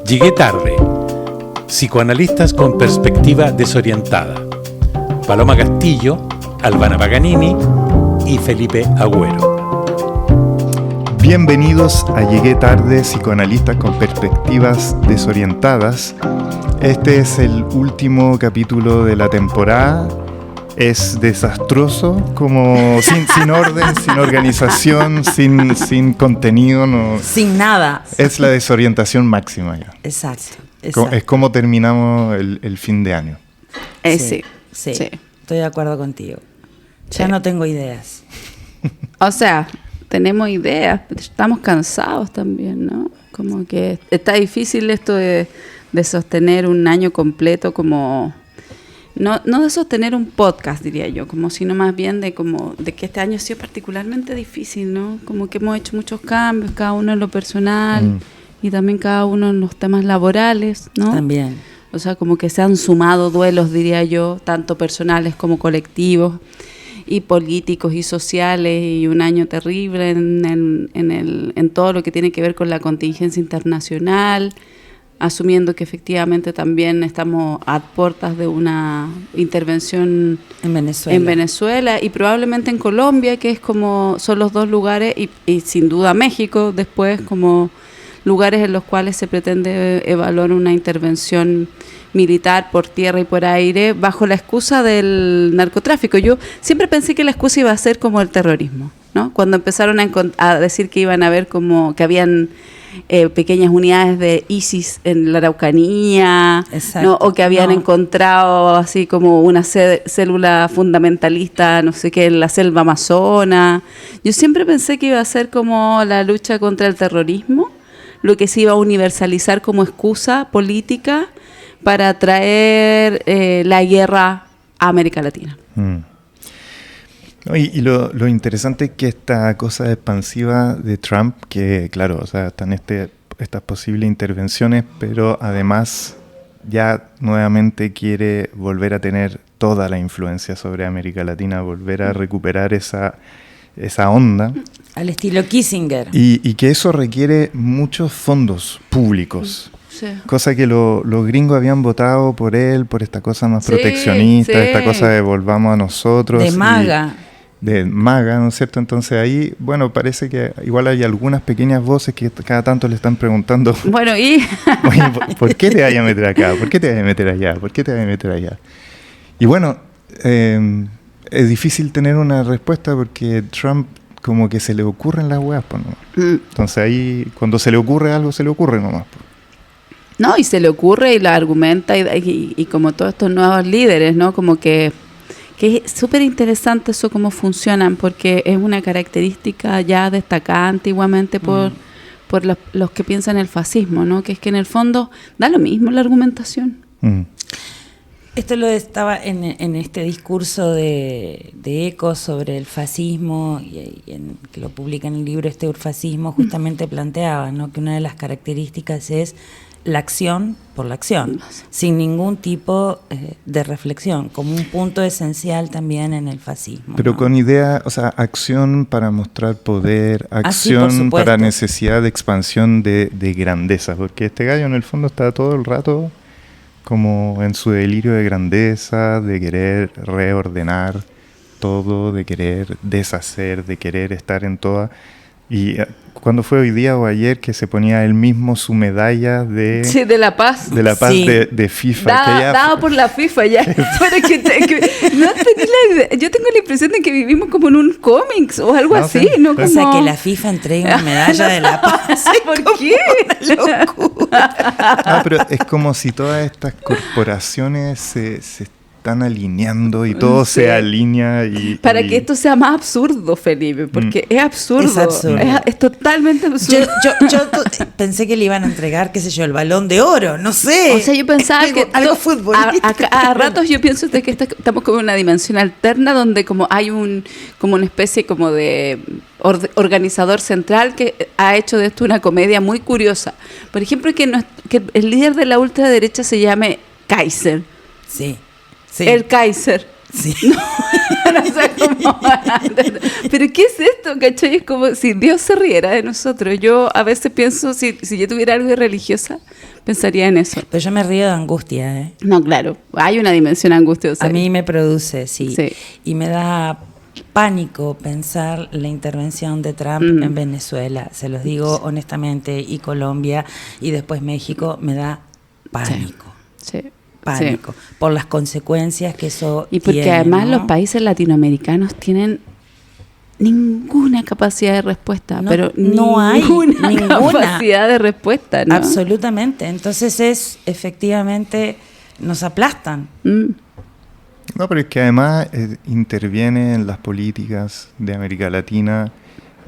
Llegué tarde. Psicoanalistas con perspectiva desorientada. Paloma Castillo, Albana Paganini y Felipe Agüero. Bienvenidos a Llegué tarde, psicoanalistas con perspectivas desorientadas. Este es el último capítulo de la temporada. Es desastroso, como sin orden, sin organización, sin contenido. No. Sin nada. Es la desorientación máxima ya. Exacto. Es como terminamos el fin de año. Sí. Estoy de acuerdo contigo. Ya no tengo ideas. O sea, tenemos ideas, pero estamos cansados también, ¿no? Como que está difícil esto de sostener un año completo como... No de sostener un podcast, diría yo, como sino más bien de que este año ha sido particularmente difícil, ¿no? Como que hemos hecho muchos cambios, cada uno en lo personal y también cada uno en los temas laborales, ¿no? También. O sea, como que se han sumado duelos, diría yo, tanto personales como colectivos y políticos y sociales, y un año terrible en todo lo que tiene que ver con la contingencia internacional, asumiendo que efectivamente también estamos a puertas de una intervención en Venezuela y probablemente en Colombia, que es como son los dos lugares, y sin duda México después, como lugares en los cuales se pretende evaluar una intervención militar por tierra y por aire bajo la excusa del narcotráfico. Yo siempre pensé que la excusa iba a ser como el terrorismo, ¿no? Cuando empezaron a decir que iban a ver como que habían pequeñas unidades de ISIS en la Araucanía, ¿no? O que habían encontrado así como una célula fundamentalista, no sé qué, en la selva amazona. Yo siempre pensé que iba a ser como la lucha contra el terrorismo, lo que se iba a universalizar como excusa política para traer la guerra a América Latina. Y lo interesante es que esta cosa expansiva de Trump, que claro, o sea, están estas posibles intervenciones, pero además ya nuevamente quiere volver a tener toda la influencia sobre América Latina, volver a recuperar esa onda. Al estilo Kissinger. Y que eso requiere muchos fondos públicos. Sí. Cosa que los gringos habían votado por él, por esta cosa más proteccionista, esta cosa de volvamos a nosotros. De MAGA. De MAGA, ¿no es cierto? Entonces ahí, bueno, parece que igual hay algunas pequeñas voces que cada tanto le están preguntando, bueno, y oye, ¿por qué te vayas a meter acá? ¿Por qué te vas a meter allá? ¿Por qué te vas a meter allá? Y bueno, es difícil tener una respuesta porque Trump como que se le ocurren las weas, pues, ¿no? Entonces ahí, cuando se le ocurre algo, se le ocurre nomás, pues. No, y se le ocurre y la argumenta y como todos estos nuevos líderes, ¿no? Como que es súper interesante eso, cómo funcionan, porque es una característica ya destacada antiguamente por los que piensan el fascismo, ¿no? Que es que en el fondo da lo mismo la argumentación. Esto lo estaba en este discurso de Eco sobre el fascismo, que lo publica en el libro Este Urfascismo, justamente planteaba, ¿no? Que una de las características es la acción por la acción, sin ningún tipo de reflexión, como un punto esencial también en el fascismo. Pero ¿no? con idea, o sea, acción para mostrar poder, acción para necesidad de expansión de grandeza, porque este gallo en el fondo está todo el rato como en su delirio de grandeza, de querer reordenar todo, de querer deshacer, de querer estar en toda... Y cuando fue hoy día o ayer que se ponía él mismo su medalla de... Sí, de la paz. De la paz de FIFA. Dado por la FIFA ya. Para que no tenía la idea. Yo tengo la impresión de que vivimos como en un cómics o algo así, ¿no? Como... O sea, que la FIFA entrega una medalla de la paz. ¿Por qué? Una locura. Pero es como si todas estas corporaciones se están alineando y todo se alinea para que esto sea más absurdo, Felipe, porque es absurdo. Es absurdo. Es totalmente absurdo. Yo pensé que le iban a entregar, qué sé yo, el Balón de Oro, no sé. O sea, yo pensaba que algo fútbol. A ratos yo pienso que estamos como en una dimensión alterna donde como hay como una especie como de organizador central que ha hecho de esto una comedia muy curiosa. Por ejemplo, que el líder de la ultraderecha se llame Kaiser. Sí. El Kaiser. Sí. No, o sea, ¿Pero qué es esto? ¿Cachai? Es como si Dios se riera de nosotros. Yo a veces pienso, si yo tuviera algo de religiosa, pensaría en eso. Pero yo me río de angustia, ¿eh? No, claro, hay una dimensión angustiosa. A mí me produce, sí. Y me da pánico pensar la intervención de Trump en Venezuela, se los digo honestamente, y Colombia, y después México, me da pánico. Sí. Pánico, por las consecuencias que eso y porque tiene, además ¿no? los países latinoamericanos tienen ninguna capacidad de respuesta, pero no hay ninguna capacidad de respuesta, ¿no? Absolutamente. Entonces efectivamente nos aplastan. No, pero es que además interviene en las políticas de América Latina.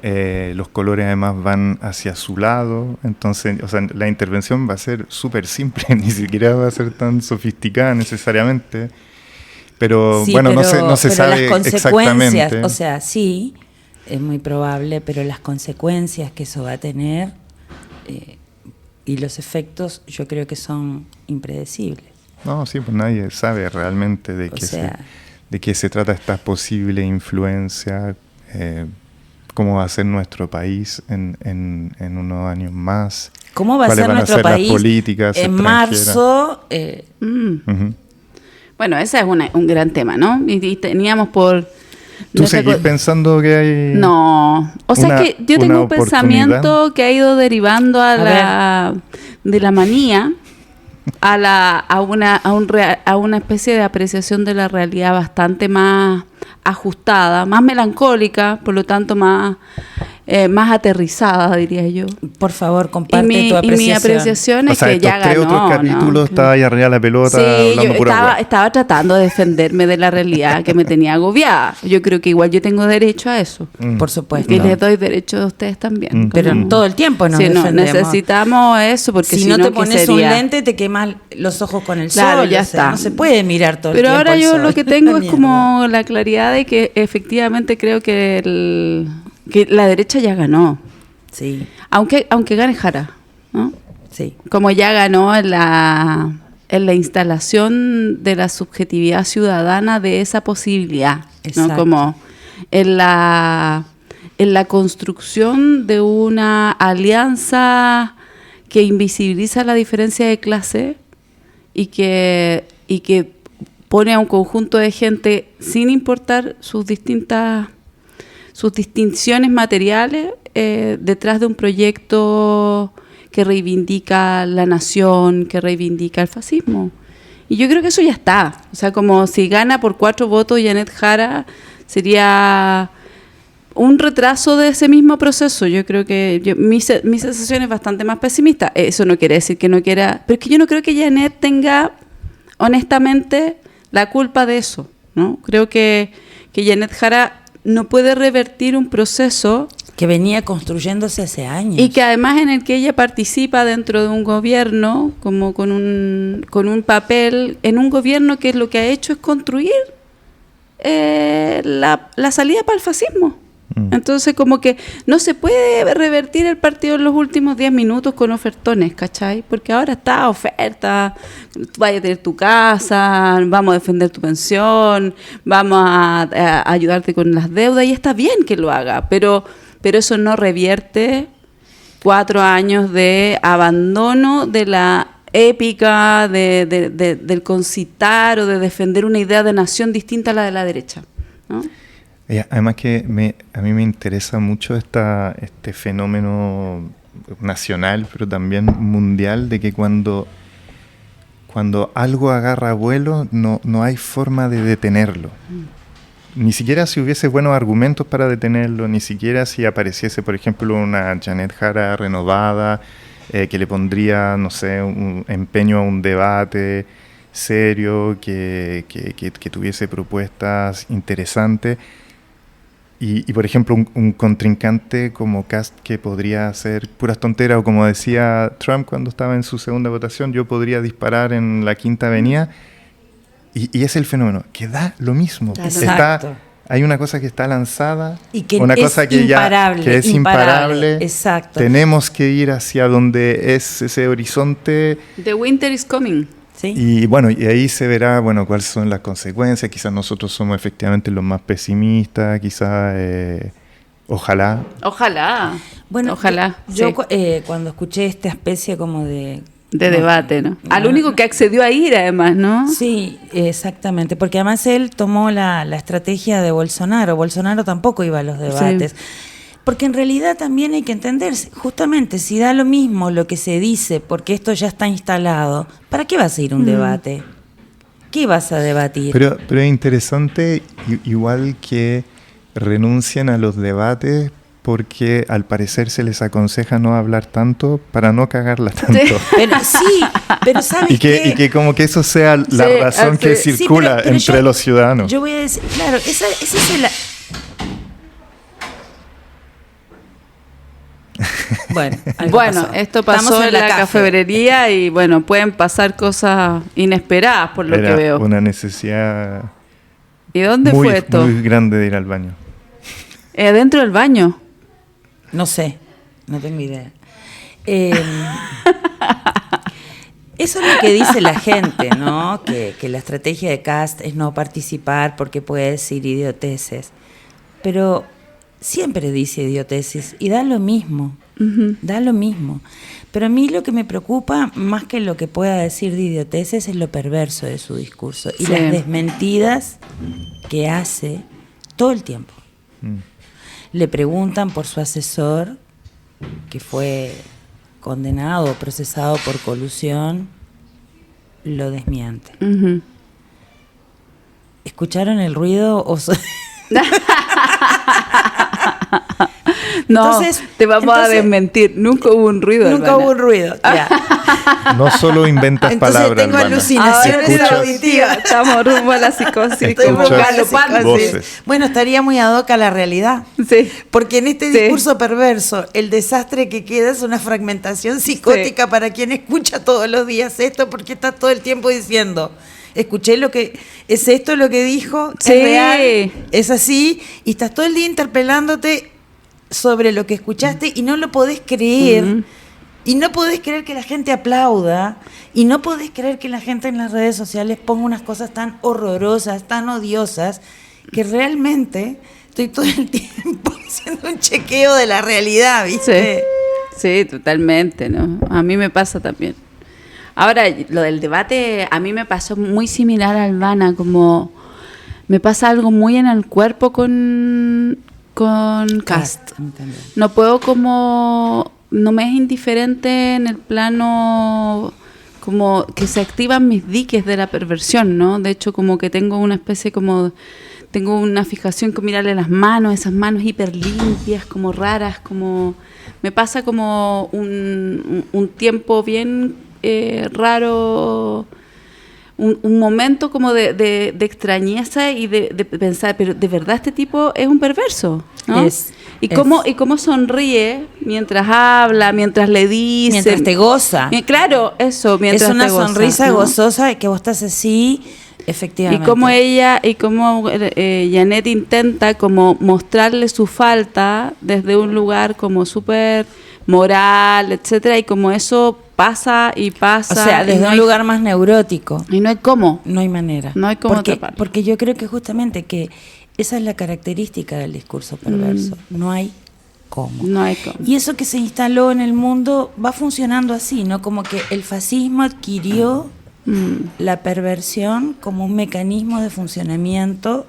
Los colores además van hacia su lado, entonces, o sea, la intervención va a ser súper simple, ni siquiera va a ser tan sofisticada necesariamente, pero sí, bueno, pero, no se sabe las consecuencias, exactamente. O sea, sí, es muy probable, pero las consecuencias que eso va a tener y los efectos yo creo que son impredecibles. No, sí, pues nadie sabe realmente de qué se trata esta posible influencia, cómo va a ser nuestro país en unos años más. ¿Cómo va a ser nuestro país las políticas en extranjeras? marzo? Bueno, ese es un gran tema, ¿no? Y teníamos por... ¿Tú seguís pensando que hay...? No, o sea que yo tengo un pensamiento que ha ido derivando de la manía a una especie de apreciación de la realidad bastante más ajustada, más melancólica, por lo tanto más aterrizada, diría yo. Por favor, comparte tu apreciación. Y mi apreciación es que ya ganó. En otros capítulos estaba ahí arriba de la pelota. Sí, yo estaba tratando de defenderme de la realidad que me tenía agobiada. Yo creo que igual yo tengo derecho a eso. Por supuesto. Y les doy derecho a ustedes también. Pero todo el tiempo nos defendemos. Necesitamos eso, porque si no te pones un lente te quemas los ojos con el sol. Ya está. No se puede mirar todo el tiempo. Pero ahora yo lo que tengo es como la claridad de que efectivamente creo que la derecha ya ganó. Sí. Aunque gane Jara, ¿no? Sí. Como ya ganó en la instalación de la subjetividad ciudadana de esa posibilidad, ¿no? Como en la construcción de una alianza que invisibiliza la diferencia de clase y que pone a un conjunto de gente, sin importar sus distinciones materiales, detrás de un proyecto que reivindica la nación, que reivindica el fascismo. Y yo creo que eso ya está. O sea, como si gana por 4 votos Janet Jara, sería un retraso de ese mismo proceso. Yo creo que mi sensación es bastante más pesimista. Eso no quiere decir que no quiera... Pero es que yo no creo que Janet tenga, honestamente, la culpa de eso, ¿no? Creo que Janet Jara no puede revertir un proceso que venía construyéndose hace años y que además en el que ella participa dentro de un gobierno como con un papel en un gobierno que lo que ha hecho es construir la salida para el fascismo. Entonces como que no se puede revertir el partido en los últimos 10 minutos con ofertones, ¿cachai? Porque ahora está oferta, vaya a tener tu casa, vamos a defender tu pensión, vamos a ayudarte con las deudas, y está bien que lo haga, pero eso no revierte 4 años de abandono de la épica del concitar o de defender una idea de nación distinta a la de la derecha, ¿no? Además que a mí me interesa mucho este fenómeno nacional, pero también mundial, de que cuando algo agarra vuelo, no hay forma de detenerlo. Ni siquiera si hubiese buenos argumentos para detenerlo, ni siquiera si apareciese, por ejemplo, una Janet Jara renovada, que le pondría, no sé, un empeño a un debate serio, que tuviese propuestas interesantes. Y por ejemplo, un contrincante como Kast, que podría hacer puras tonteras, o como decía Trump cuando estaba en su segunda votación, yo podría disparar en la Quinta Avenida, y es el fenómeno, que da lo mismo. Hay una cosa que está lanzada, y que una es cosa que es imparable. Exacto. Tenemos que ir hacia donde es ese horizonte. The winter is coming. ¿Sí? Y bueno, y ahí se verá, bueno, cuáles son las consecuencias. Quizás nosotros somos efectivamente los más pesimistas, quizás, ojalá. Bueno, ojalá. Yo Sí. cuando escuché esta especie como de debate, ¿no? Al único que accedió a ir, además, ¿no? Sí, exactamente, porque además él tomó la estrategia de Bolsonaro. Bolsonaro tampoco iba a los debates. Sí. Porque en realidad también hay que entender, justamente, si da lo mismo lo que se dice, porque esto ya está instalado, ¿para qué vas a ir a un debate? ¿Qué vas a debatir? Pero es interesante, igual que renuncian a los debates, porque al parecer se les aconseja no hablar tanto para no cagarla tanto. Pero ¿sabes y que como que eso sea la razón que circula pero entre los ciudadanos. Yo voy a decir, claro, esa es la... Bueno, esto pasó en la cafebrería y bueno, pueden pasar cosas inesperadas por lo que veo. Una necesidad ¿Y dónde fue esto? Muy grande de ir al baño. ¿Dentro del baño? No sé, no tengo idea. Eso es lo que dice la gente, ¿no? Que la estrategia de Kast es no participar porque puede decir idioteces. Pero siempre dice idioteces y da lo mismo. Da lo mismo. Pero a mí lo que me preocupa, más que lo que pueda decir de idioteces, es lo perverso de su discurso y las desmentidas que hace todo el tiempo. Le preguntan por su asesor, que fue condenado o procesado por colusión, lo desmiente. ¿Escucharon el ruido o No, entonces, te vamos a desmentir. Nunca hubo un ruido. Nunca hubo un ruido. Ya. No solo inventas palabras. Tengo alucinaciones auditivas. Estamos rumbo a la psicosis. Estoy voces. Bueno, estaría muy ad hoc a la realidad. Sí. Porque en este discurso perverso, el desastre que queda es una fragmentación psicótica para quien escucha todos los días esto, porque está todo el tiempo diciendo... Escuché lo que... ¿Es esto lo que dijo? ¿Es real? ¿Es así? Y estás todo el día interpelándote sobre lo que escuchaste y no lo podés creer. Y no podés creer que la gente aplauda. Y no podés creer que la gente en las redes sociales ponga unas cosas tan horrorosas, tan odiosas, que realmente estoy todo el tiempo haciendo un chequeo de la realidad, ¿viste? Sí, totalmente, ¿no? A mí me pasa también. Ahora, lo del debate a mí me pasó muy similar a Albana, como me pasa algo muy en el cuerpo con Kast. No puedo como, no me es indiferente en el plano como que se activan mis diques de la perversión, ¿no? De hecho, como que tengo una especie como, tengo una fijación con mirarle las manos, esas manos hiper limpias, como raras, como, me pasa como un tiempo bien... raro, un momento como de extrañeza y de pensar, pero de verdad este tipo es un perverso, ¿no? Y cómo sonríe mientras habla, mientras le dice, mientras te goza. Claro, eso, mientras es una te goza, sonrisa, ¿no? Gozosa, que vos estás así, efectivamente. Y cómo Janet intenta como mostrarle su falta desde un lugar como súper moral, etcétera, y como eso pasa y pasa. O sea, desde un lugar más neurótico. Y no hay cómo. No hay manera. No hay cómo porque yo creo que justamente que esa es la característica del discurso perverso. No hay cómo. No hay cómo. Y eso que se instaló en el mundo va funcionando así, ¿no? Como que el fascismo adquirió la perversión como un mecanismo de funcionamiento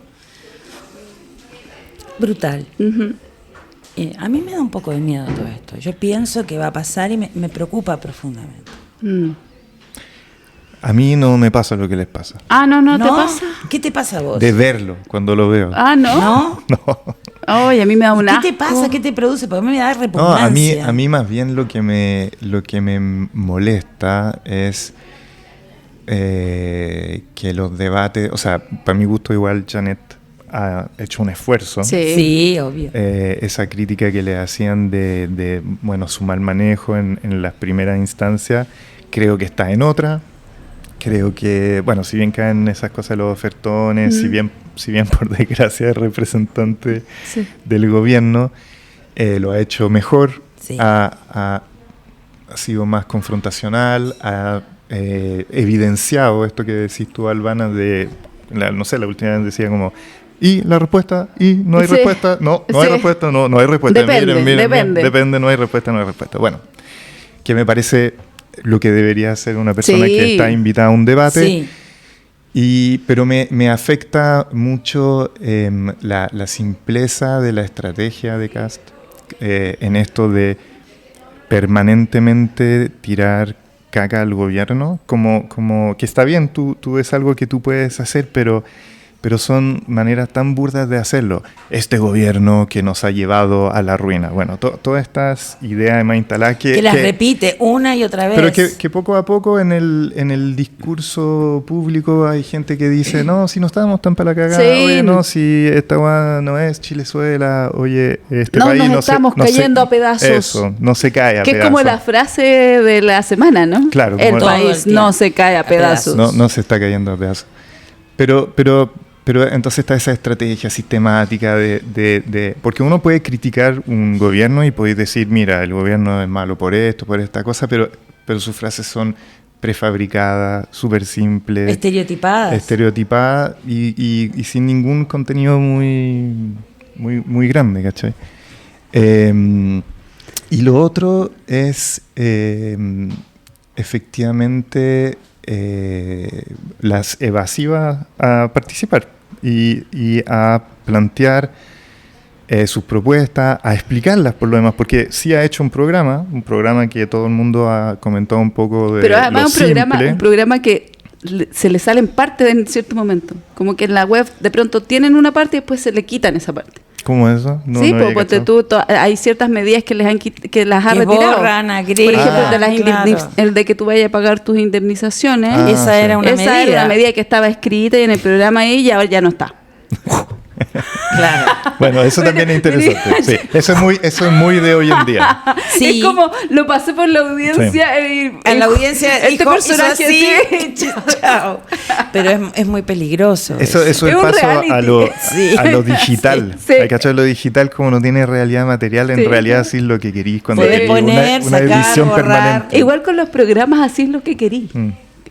brutal. A mí me da un poco de miedo todo esto. Yo pienso que va a pasar y me preocupa profundamente. A mí no me pasa lo que les pasa. ¿No te pasa? ¿Qué te pasa a vos? De verlo cuando lo veo. ¿No? Ay, a mí me da un asco. ¿Qué te pasa? ¿Qué te produce? Porque a mí me da repugnancia. No, a mí más bien lo que me molesta es que los debates, o sea, para mi gusto igual Janet ha hecho un esfuerzo. Sí, obvio. Esa crítica que le hacían de su mal manejo en las primeras instancias, creo que está en otra. Creo que, si bien caen esas cosas los ofertones, si bien por desgracia es representante del gobierno, lo ha hecho mejor, ha sido más confrontacional, ha evidenciado esto que decís tú, Albana, no sé, la última vez decía como, y la respuesta, y no hay respuesta, no hay respuesta, no hay respuesta. Depende, no hay respuesta. Bueno, que me parece lo que debería hacer una persona que está invitada a un debate. Sí. Pero me afecta mucho la simpleza de la estrategia de Kast en esto de permanentemente tirar caca al gobierno, como que está bien, tú es algo que tú puedes hacer, pero son maneras tan burdas de hacerlo. Este gobierno que nos ha llevado a la ruina. Bueno, todas estas ideas más instaladas que las repite una y otra vez. Pero que poco a poco en el discurso público hay gente que dice, no, si no estábamos tan para la cagada, oye, no, si esta guada no es Chilezuela, oye, país nos estamos cayendo a pedazos. Eso, no se cae a pedazos. Que es como la frase de la semana, ¿no? Claro. El país no se cae a pedazos. No se está cayendo a pedazos. Pero entonces está esa estrategia sistemática de porque uno puede criticar un gobierno y puede decir, mira, el gobierno es malo por esto, por esta cosa, pero sus frases son prefabricadas, súper simples. Estereotipadas y sin ningún contenido muy grande, ¿cachai? Y lo otro es efectivamente las evasivas a participar y a plantear sus propuestas, a explicarlas por lo demás, porque sí ha hecho un programa que todo el mundo ha comentado un poco de. Pero además un programa que se le salen partes en cierto momento, como que en la web de pronto tienen una parte y después se le quitan esa parte. ¿Cómo es eso? Sí, porque hay ciertas medidas que las ha retirado. Borran, agregan, por ejemplo, el de que tú vayas a pagar tus indemnizaciones. Esa era una medida que estaba escrita y en el programa ahí y ahora ya no está. Claro. Bueno, eso también es interesante. Sí, eso es muy de hoy en día. Sí. Es como lo pasé por la audiencia. Sí. En la audiencia este personaje así, chao. Pero es muy peligroso. Eso es el paso a lo digital. Sí. Hay que echar lo digital, como no tiene realidad material, en realidad así es lo que querís cuando puede poner, una sacar, edición borrar. Permanente. Igual con los programas así es lo que querís.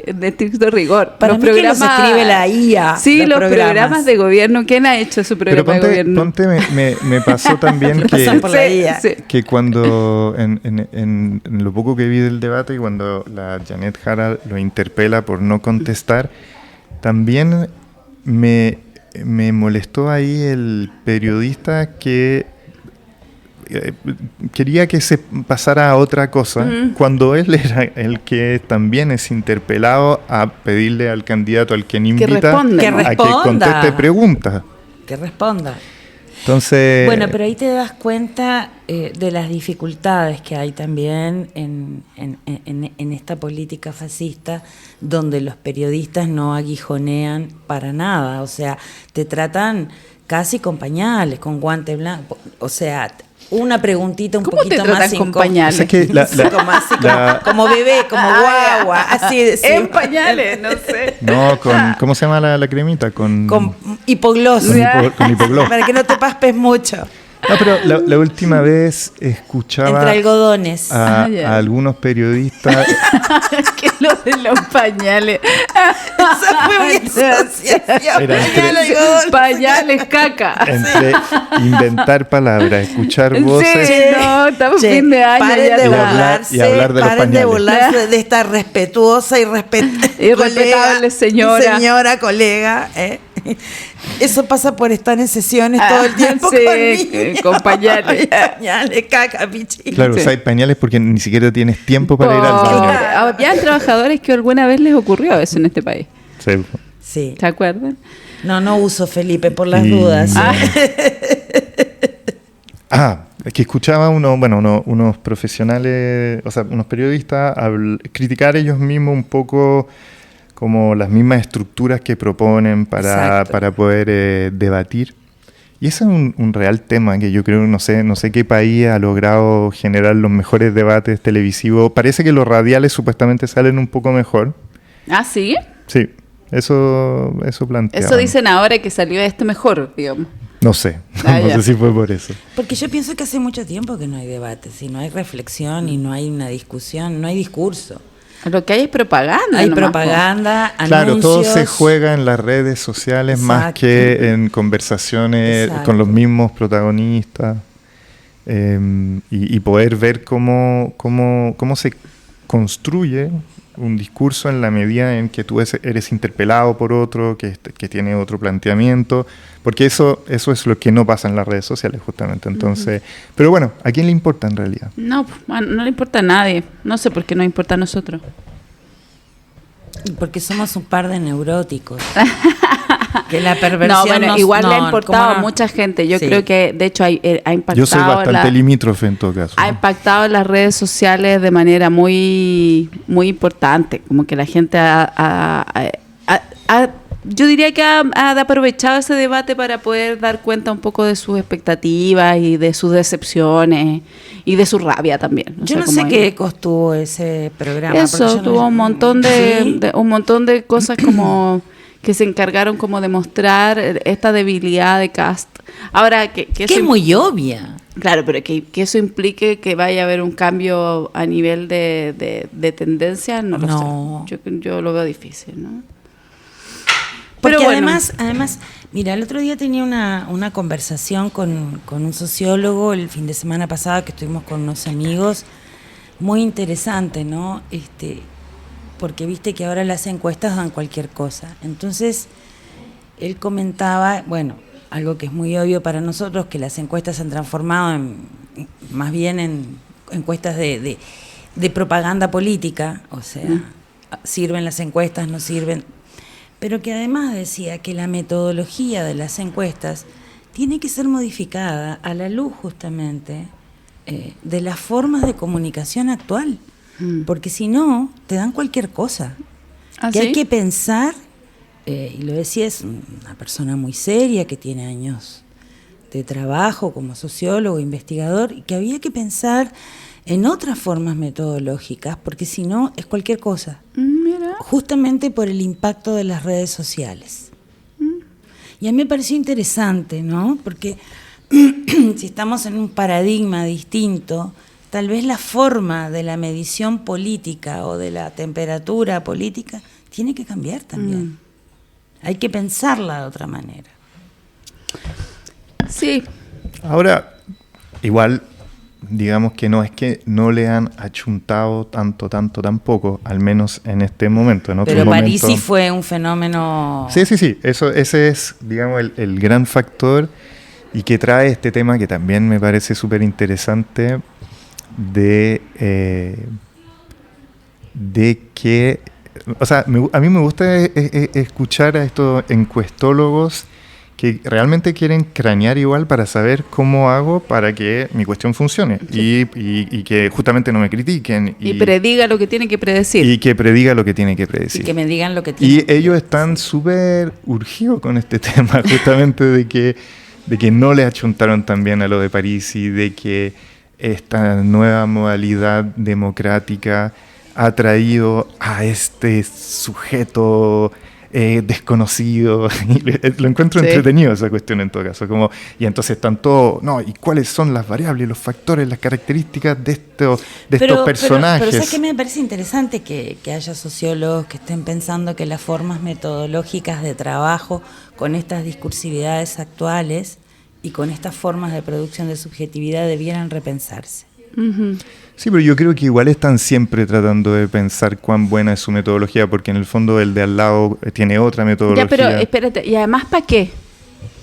De estricto rigor. Para mí que los escribe la IA. Sí, los programas de gobierno. ¿Quién ha hecho su programa de gobierno? Me pasó también que cuando en lo poco que vi del debate y cuando la Janet Jara lo interpela por no contestar, también me molestó ahí el periodista que quería que se pasara a otra cosa cuando él era el que también es interpelado a pedirle al candidato al quien invita a que conteste preguntas. Que responda. Entonces, bueno, pero ahí te das cuenta de las dificultades que hay también en esta política fascista, donde los periodistas no aguijonean para nada, o sea, te tratan casi con pañales, con guante blanco, o sea, una preguntita un poquito más con pañales. O sea que como bebé, como guagua, así de en pañales, no sé. No, ¿cómo se llama la cremita? Con hipogloss. Con hipogloss. Para que no te paspes mucho. No, pero la última vez escuchaba entre algodones a algunos periodistas que lo de los pañales. Esa fue mi asociación. Pañales caca. Entre inventar palabras, escuchar voces. Sí, no, estamos fin de año. Paren de burlarse de esta respetuosa y respetable señora, colega. Eso pasa por estar en sesiones todo el tiempo con pañales. Pañales, caca, pichín. Claro, o sea, hay pañales porque ni siquiera tienes tiempo para ir al baño. Había trabajadores que alguna vez les ocurrió eso en este país. Sí. ¿Se acuerdan? No uso, Felipe, por las dudas. Es que escuchaba unos profesionales, o sea, unos periodistas criticar ellos mismos un poco como las mismas estructuras que proponen para poder debatir. Y ese es un real tema que yo creo, no sé qué país ha logrado generar los mejores debates televisivos. Parece que los radiales supuestamente salen un poco mejor. ¿Ah, sí? Sí, eso planteaban. Eso dicen ahora que salió mejor, digamos. No sé, no sé si fue por eso. Porque yo pienso que hace mucho tiempo que no hay debates, y no hay reflexión, y no hay una discusión, no hay discurso. Lo que hay es propaganda. Hay propaganda, anuncios. Claro, todo se juega en las redes sociales. Exacto. Más que en conversaciones. Exacto. Con los mismos protagonistas. Y poder ver cómo se construye un discurso en la medida en que tú eres interpelado por otro, que tiene otro planteamiento, porque eso es lo que no pasa en las redes sociales justamente. Entonces, pero bueno, ¿a quién le importa en realidad? No le importa a nadie. No sé por qué nos importa a nosotros. Porque somos un par de neuróticos. Que la perversión igual le ha importado a mucha gente. Yo creo que de hecho ha impactado. Yo soy bastante limítrofe en todo caso. Ha impactado en las redes sociales de manera muy, muy importante. Como que la gente yo diría que ha aprovechado ese debate para poder dar cuenta un poco de sus expectativas y de sus decepciones y de su rabia también. Yo no sé qué tuvo ese programa. Eso, tuvo un montón de cosas como que se encargaron como de mostrar esta debilidad de Kast. Ahora, que es muy obvia. Claro, pero que eso implique que vaya a haber un cambio a nivel de tendencia, no lo sé. Yo lo veo difícil, ¿no? Porque pero además, mira, el otro día tenía una conversación con un sociólogo el fin de semana pasado, que estuvimos con unos amigos, muy interesante, ¿no? Porque viste que ahora las encuestas dan cualquier cosa. Entonces, él comentaba, bueno, algo que es muy obvio para nosotros, que las encuestas se han transformado más bien en encuestas de propaganda política, o sea, sirven las encuestas, no sirven, pero que además decía que la metodología de las encuestas tiene que ser modificada a la luz justamente de las formas de comunicación actual. Porque si no, te dan cualquier cosa. ¿Ah, que sí? Hay que pensar, y lo decía, es una persona muy seria que tiene años de trabajo como sociólogo, investigador, y que había que pensar en otras formas metodológicas, porque si no, es cualquier cosa. Mira. Justamente por el impacto de las redes sociales. Y a mí me pareció interesante, ¿no? Porque si estamos en un paradigma distinto, tal vez la forma de la medición política o de la temperatura política tiene que cambiar también. Hay que pensarla de otra manera. Sí. Ahora, igual, digamos que no es que no le han achuntado tanto tampoco, al menos en este momento. Pero París sí fue un fenómeno... Sí. Ese es, digamos, el gran factor, y que trae este tema que también me parece súper interesante, de que, o sea, a mí me gusta escuchar a estos encuestólogos que realmente quieren cranear igual para saber cómo hago para que mi cuestión funcione, sí. y que justamente no me critiquen. Y prediga lo que tiene que predecir. Y que prediga lo que tiene que predecir. Y que me digan lo que tiene que ellos están súper urgidos con este tema, justamente de que no le achuntaron tan bien a lo de París, y de que esta nueva modalidad democrática ha traído a este sujeto desconocido. Lo encuentro entretenido esa cuestión en todo caso. Y entonces están todos, ¿y cuáles son las variables, los factores, las características de estos personajes? Pero ¿sabes qué me parece interesante? Que haya sociólogos que estén pensando que las formas metodológicas de trabajo con estas discursividades actuales y con estas formas de producción de subjetividad debieran repensarse. Uh-huh. Sí, pero yo creo que igual están siempre tratando de pensar cuán buena es su metodología, porque en el fondo el de al lado tiene otra metodología. Ya, pero espérate, ¿y además para qué?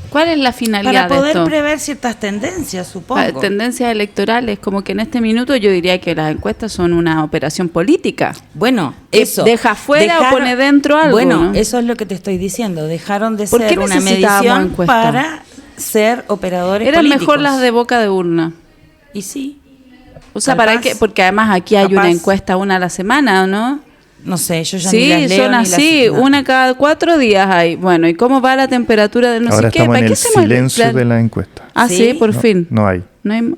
¿Cuál es la finalidad de esto? Para poder prever ciertas tendencias, supongo. Tendencias electorales, como que en este minuto yo diría que las encuestas son una operación política. Bueno, eso. Deja fuera o pone dentro algo. Bueno, ¿no? Eso es lo que te estoy diciendo. Dejaron de ¿Por ser qué una medición para ser operadores Eran políticos. Mejor las de boca de urna. Y sí. O sea, ¿para qué? Porque además aquí hay una encuesta una a la semana, ¿no? No sé, yo ya ni las leo. Sí, son así, una cada 4 días hay. Bueno, ¿y cómo va la temperatura del no Ahora sé qué? Ahora estamos en el silencio de la encuesta. Ah, sí, por fin. No hay.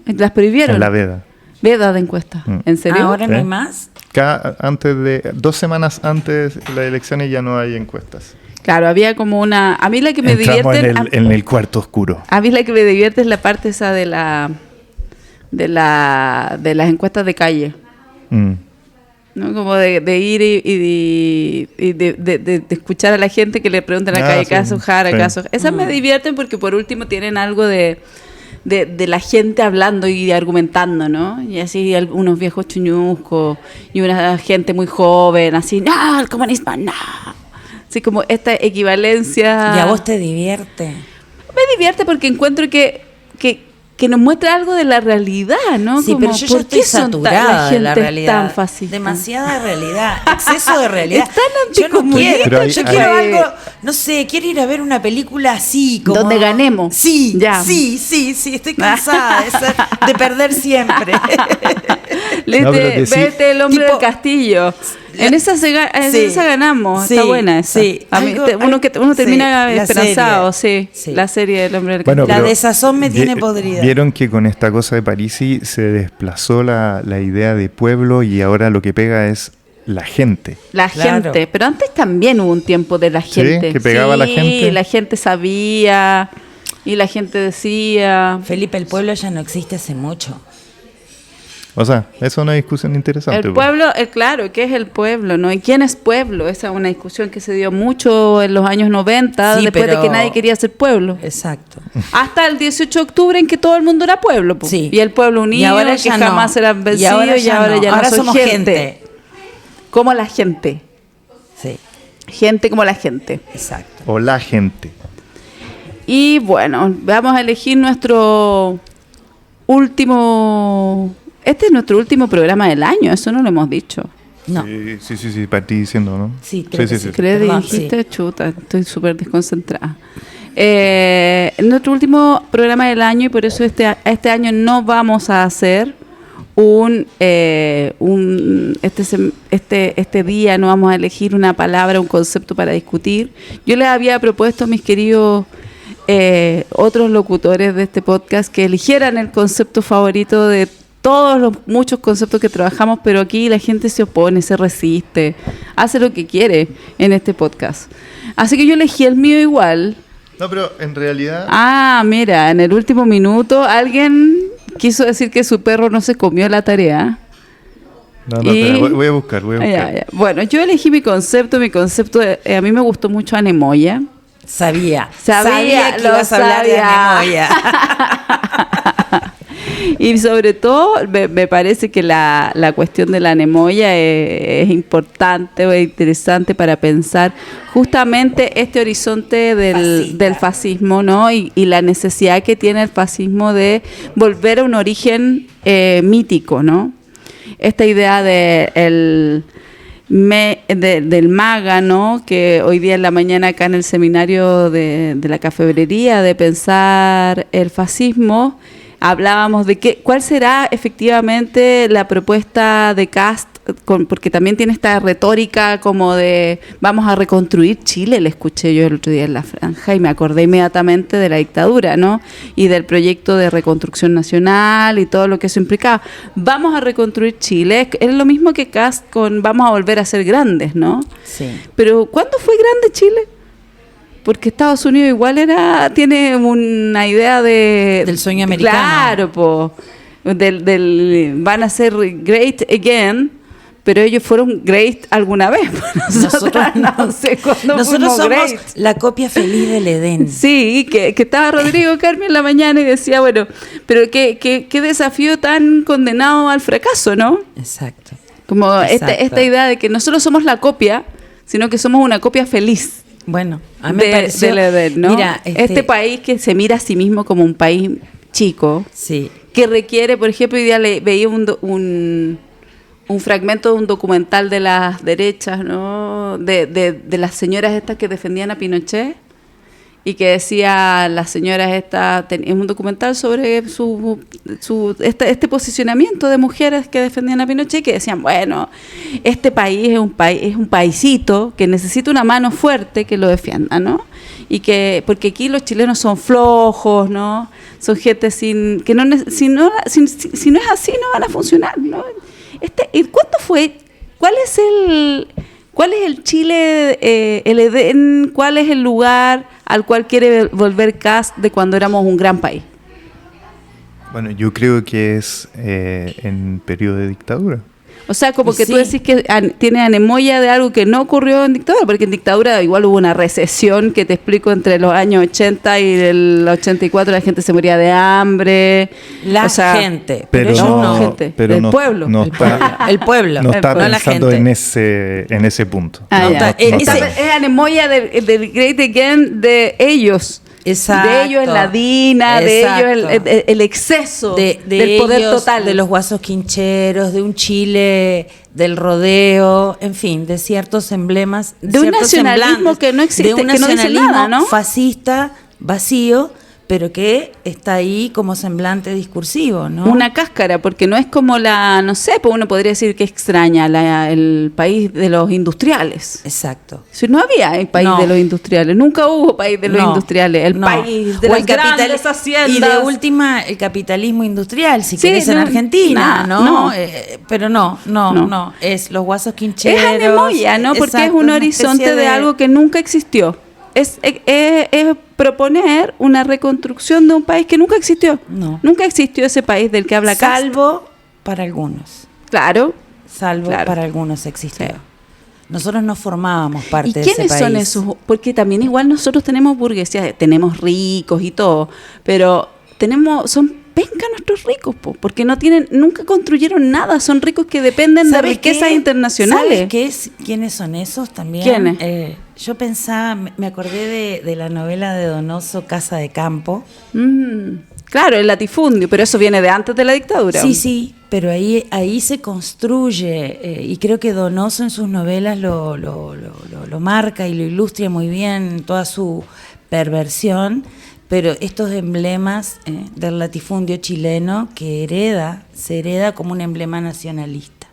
¿Las prohibieron? En la veda. Veda de encuesta. ¿En serio? ¿Ahora no hay más? 2 semanas antes de las elecciones ya no hay encuestas. Claro, había como una... A mí la que me divierte... en el cuarto oscuro. A mí la que me divierte es la parte esa de las encuestas de calle. ¿no? Como de ir y de escuchar a la gente que le preguntan a calle caso, jara, caso. Esas me divierten porque por último tienen algo de la gente hablando y argumentando, ¿no? Y así unos viejos chuñuscos y una gente muy joven, así, no, el comunismo, no. Así como esta equivalencia. ¿Y a vos te divierte? Me divierte porque encuentro que nos muestra algo de la realidad, ¿no? Sí, como, pero yo ya estoy saturada de la realidad. Tan fácil. Demasiada realidad, exceso de realidad. Es tan anticomunista. Yo quiero algo, no sé, quiero ir a ver una película así, como donde ganemos. Sí, ya. sí, estoy cansada de perder siempre. Vete El hombre del castillo. En esa ganamos, sí, está buena esa. Sí. Uno termina esperanzado, sí. La serie del hombre del castillo. La desazón me tiene podrida. Vieron que con esta cosa de Parisi se desplazó la idea de pueblo y ahora lo que pega es la gente. La gente, pero antes también hubo un tiempo de la gente. ¿Sí? Que pegaba la gente. Sí, la gente sabía y la gente decía. Felipe, el pueblo ya no existe hace mucho. O sea, es una discusión interesante. El pueblo, claro, ¿qué es el pueblo? ¿No? ¿Y quién es pueblo? Esa es una discusión que se dio mucho en los años 90, después de que nadie quería ser pueblo. Exacto. Hasta el 18 de octubre en que todo el mundo era pueblo. Sí. Y el pueblo unido, y ahora que jamás eran vencidos, y ahora ya no somos gente. Como la gente. Sí. Gente como la gente. Exacto. O la gente. Y bueno, vamos a elegir nuestro último... Este es nuestro último programa del año, eso no lo hemos dicho. No. Sí, partí diciendo, ¿no? Sí, creo que sí. ¿Crees que dijiste? Sí. Chuta, estoy súper desconcentrada. Nuestro último programa del año, y por eso este año no vamos a hacer este día no vamos a elegir una palabra, un concepto para discutir. Yo les había propuesto a mis queridos otros locutores de este podcast que eligieran el concepto favorito de todos los muchos conceptos que trabajamos, pero aquí la gente se opone, se resiste, hace lo que quiere en este podcast. Así que yo elegí el mío igual. No, pero en realidad... Ah, mira, en el último minuto alguien quiso decir que su perro no se comió la tarea. No, espera, voy a buscar. Ya. Bueno, yo elegí mi concepto a mí me gustó mucho Anemoya. Sabía que ibas a hablar de Anemoya. Y sobre todo me parece que la cuestión de la anemoya es importante o es interesante para pensar justamente este horizonte del fascismo, ¿no? Y la necesidad que tiene el fascismo de volver a un origen mítico, ¿no? Esta idea del MAGA, ¿no? Que hoy día en la mañana acá en el seminario de la cafebrería de pensar el fascismo, hablábamos de cuál será efectivamente la propuesta de Kast, porque también tiene esta retórica como de vamos a reconstruir Chile, le escuché yo el otro día en la franja y me acordé inmediatamente de la dictadura, ¿no? Y del proyecto de reconstrucción nacional y todo lo que eso implicaba. Vamos a reconstruir Chile, es lo mismo que Kast con vamos a volver a ser grandes, ¿no? Sí. Pero ¿cuándo fue grande Chile? Porque Estados Unidos igual tiene una idea del sueño americano. Claro, van a ser great again, pero ellos fueron great alguna vez. Nosotros no sé cuándo nosotros somos great. La copia feliz del Edén. Sí, que estaba Rodrigo Carmen en la mañana y decía, bueno, pero qué desafío tan condenado al fracaso, ¿no? Exacto. Como esta idea de que no solo somos la copia, sino que somos una copia feliz. Bueno, a mí me pareció, ¿no? Mira, este país que se mira a sí mismo como un país chico, sí, que requiere, por ejemplo, hoy día veía un fragmento de un documental de las derechas, ¿no? De las señoras estas que defendían a Pinochet y que decía las señoras estas, es un documental sobre este posicionamiento de mujeres que defendían a Pinochet, que decían, bueno, este país es un paisito que necesita una mano fuerte que lo defienda, ¿no? Y que porque aquí los chilenos son flojos, ¿no? Son gente si no es así no van a funcionar, ¿no? ¿Cuánto fue? ¿Cuál es el Chile, el Edén? ¿Cuál es el lugar al cual quiere volver Kast de cuando éramos un gran país? Bueno, yo creo que es en periodo de dictadura. O sea, como que sí. tú decís que tiene anemoya de algo que no ocurrió en dictadura, porque en dictadura igual hubo una recesión que te explico entre los años 80 y el 84, la gente se moría de hambre. Gente, pero ellos no. Gente, pero del no, pueblo. no El está, pueblo. El pueblo. no está no la pensando gente. en ese punto. Ah, No, ya. está- Es anemoya del Great Again de ellos. Exacto. De ellos en la DINA, de ellos Exacto. el exceso de del poder ellos, total. de los guasos quincheros, de un Chile del rodeo, en fin, de ciertos emblemas, De un ciertos nacionalismo semblantes, que no existe, de un que no dice nacionalismo nada, ¿no? fascista, vacío, pero que está ahí como semblante discursivo, ¿no? Una cáscara, porque no es como no sé, pues uno podría decir que extraña el país de los industriales. Exacto. Si no había el país No. de los industriales, nunca hubo país de los industriales, el no. país de O las el capital- grandes haciendas. Y de última, el capitalismo industrial, si Sí, querés en no, Argentina, no. ¿no? Pero no, es los guasos quincheros. Es anemoya, ¿no? Porque exacto, es un una horizonte especie de algo que nunca existió. Es proponer una reconstrucción de un país que nunca existió. No. Nunca existió ese país del que habla Cast. salvo para algunos. Claro. Salvo Claro. para algunos existió. Sí. Nosotros no formábamos parte ¿Y de ese quiénes país. son esos? Porque también igual nosotros tenemos burguesía, tenemos ricos y todo, pero son penca nuestros ricos, porque nunca construyeron nada, son ricos que dependen de ¿Sabes riquezas qué? internacionales. ¿Quiénes son esos también? ¿Quiénes? Yo pensaba, me acordé de la novela de Donoso, Casa de Campo. Claro, el latifundio, pero eso viene de antes de la dictadura. Sí, pero ahí se construye, y creo que Donoso en sus novelas lo marca y lo ilustra muy bien en toda su perversión, pero estos emblemas del latifundio chileno que se hereda como un emblema nacionalista.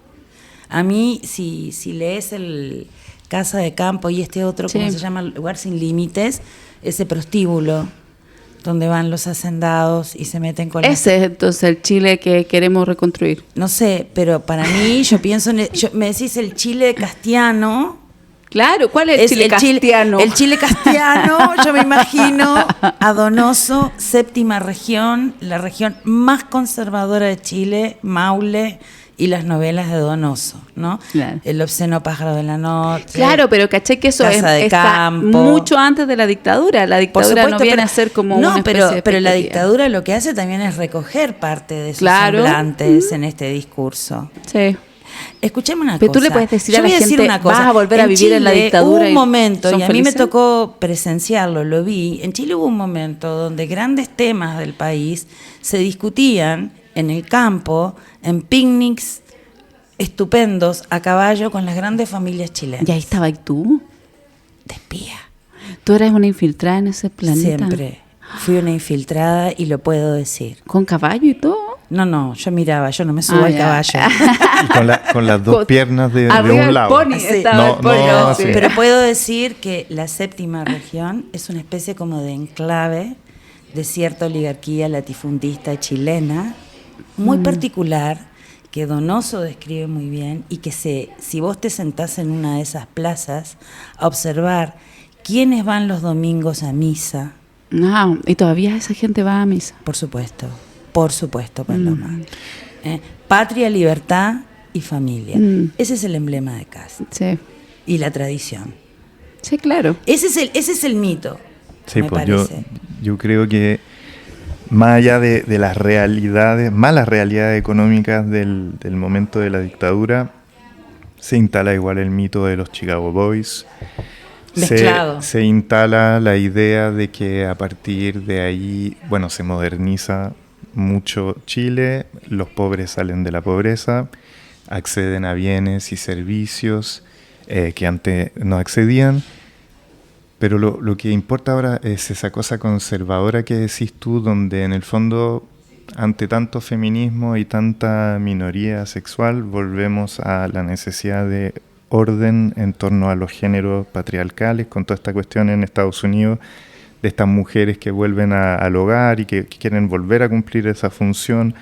A mí, si lees el Casa de Campo y este otro, Sí. ¿cómo se llama? Lugar sin límites, ese prostíbulo donde van los hacendados y se meten con Ese es entonces el Chile que queremos reconstruir. No sé, pero para mí, yo pienso me decís el Chile castiano. Claro, ¿cuál es el Chile castiano? El Chile castiano, yo me imagino a Donoso, séptima región, la región más conservadora de Chile, Maule, y las novelas de Donoso, ¿no? Claro. El obsceno pájaro de la noche. Claro, pero caché que eso Casa de está Campo. mucho antes de la dictadura. La Por dictadura supuesto, no viene pero- a ser como no, una especie de pero la expectativa. dictadura lo que hace también es recoger parte de sus Claro. semblantes en este discurso. Sí. Escuchemos una Pero cosa. tú le puedes decir Yo a la voy decir gente, una cosa. vas a volver a vivir en la Chile dictadura Hubo y un momento, son y a mí me felices. tocó presenciarlo, lo vi. En Chile hubo un momento donde grandes temas del país se discutían en el campo, en picnics estupendos a caballo con las grandes familias chilenas. Y ahí estaba, ¿y tú? De espía. Tú eres una infiltrada en ese planeta. Siempre. Fui una infiltrada y lo puedo decir. ¿Con caballo y todo? No, yo miraba, yo no me subo al ya. caballo. Y con las dos piernas de Arriba un el lado. pony, Sí. estaba No, el pony. no, sí. sí. Pero puedo decir que la séptima región es una especie como de enclave de cierta oligarquía latifundista chilena, muy particular, que Donoso describe muy bien, y que si vos te sentás en una de esas plazas a observar quiénes van los domingos a misa, No, y todavía esa gente va a misa. por supuesto, Paloma. Patria, libertad y familia. Ese es el emblema de Cast. Sí, Y la tradición. sí, claro. Ese es el mito. Sí, me pues parece. yo creo que más allá de las malas realidades económicas del momento de la dictadura, se instala igual el mito de los Chicago Boys. Mezclado. Se instala la idea de que a partir de ahí, bueno, se moderniza mucho Chile, los pobres salen de la pobreza, acceden a bienes y servicios que antes no accedían. Pero lo que importa ahora es esa cosa conservadora que decís tú, donde en el fondo, ante tanto feminismo y tanta minoría sexual, volvemos a la necesidad de orden en torno a los géneros patriarcales, con toda esta cuestión en Estados Unidos, de estas mujeres que vuelven al hogar y que quieren volver a cumplir esa función,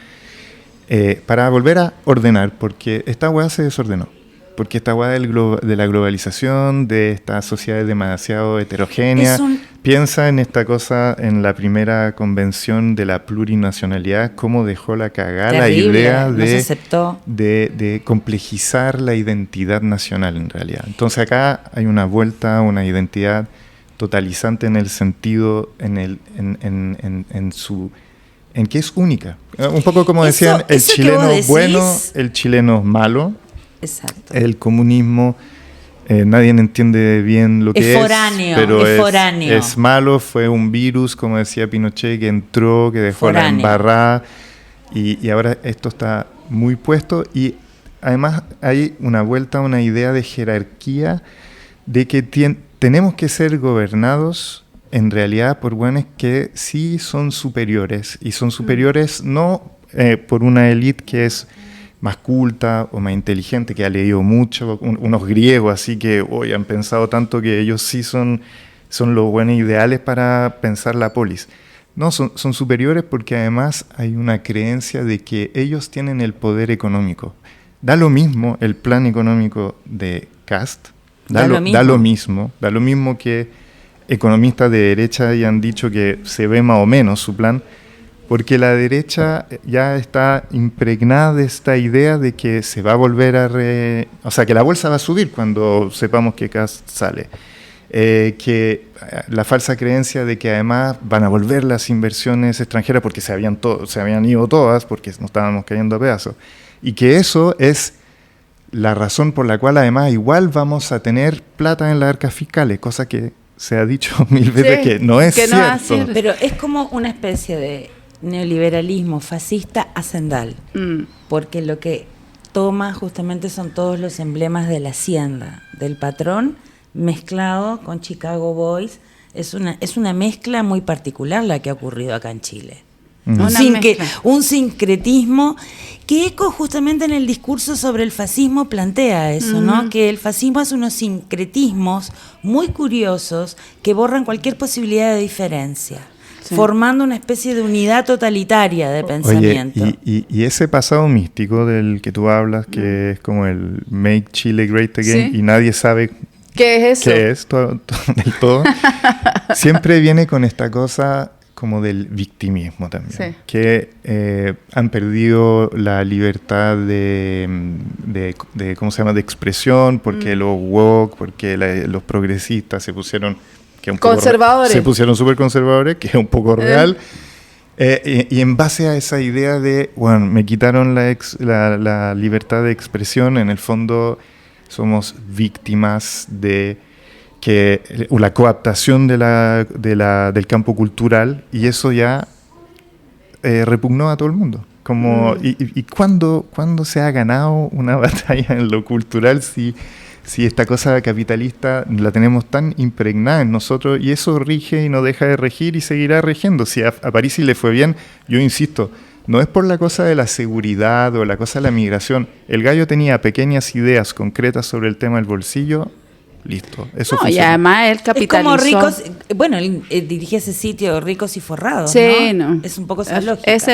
para volver a ordenar, porque esta weá se desordenó. Porque esta weá de la globalización, de estas sociedades demasiado heterogéneas, piensa en esta cosa, en la primera convención de la plurinacionalidad, cómo dejó la cagada la idea de complejizar la identidad nacional en realidad. Entonces acá hay una vuelta a una identidad totalizante en el sentido, en que es única. Un poco como decían, el chileno bueno, el chileno malo. Exacto. El comunismo, nadie entiende bien lo que foráneo, pero es foráneo. Es malo, fue un virus, como decía Pinochet, que entró, que dejó foráneo. La embarrada, y ahora esto está muy puesto, y además hay una vuelta a una idea de jerarquía, de que tenemos que ser gobernados en realidad por buenos que sí son superiores, y son superiores no por una élite que es más culta o más inteligente, que ha leído mucho, unos griegos así que hoy han pensado tanto que ellos sí son los buenos ideales para pensar la polis. No, son superiores porque además hay una creencia de que ellos tienen el poder económico. Da lo mismo el plan económico de Kast, da lo mismo que economistas de derecha hayan dicho que se ve más o menos su plan, porque la derecha ya está impregnada de esta idea de que se va a volver o sea, que la bolsa va a subir cuando sepamos que Kast sale. Que la falsa creencia de que además van a volver las inversiones extranjeras porque se habían ido todas, porque nos estábamos cayendo a pedazos. Y que eso es la razón por la cual además igual vamos a tener plata en las arcas fiscales, cosa que se ha dicho 1000 veces que no es cierto. Pero es como una especie de neoliberalismo fascista hacendal, porque lo que toma justamente son todos los emblemas de la hacienda, del patrón, mezclado con Chicago Boys. Es una mezcla muy particular la que ha ocurrido acá en Chile. Un sincretismo que Eco justamente en el discurso sobre el fascismo plantea eso, ¿no? Que el fascismo hace unos sincretismos muy curiosos que borran cualquier posibilidad de diferencia. Sí. Formando una especie de unidad totalitaria de pensamiento. Oye, y ese pasado místico del que tú hablas, que es como el Make Chile Great Again, ¿sí? Y nadie sabe qué es eso. ¿Qué es del todo? Siempre viene con esta cosa como del victimismo también. Sí. Que han perdido la libertad de ¿cómo se llama? De expresión, porque los woke, porque los progresistas se pusieron... conservadores. Se pusieron súper conservadores, que es un poco real. Y en base a esa idea de, bueno, me quitaron la libertad de expresión, en el fondo somos víctimas de la coaptación del campo cultural, y eso ya repugnó a todo el mundo. ¿Y cuándo se ha ganado una batalla en lo cultural si esta cosa capitalista la tenemos tan impregnada en nosotros, y eso rige y no deja de regir y seguirá rigiendo? Si a Parisi le fue bien, yo insisto, no es por la cosa de la seguridad o la cosa de la migración. El gallo tenía pequeñas ideas concretas sobre el tema del bolsillo, listo. Eso no, y además él capitalizó. Es como Ricos, bueno, él dirige ese sitio, Ricos y Forrados, sí, ¿no? Es un poco esa lógica. Es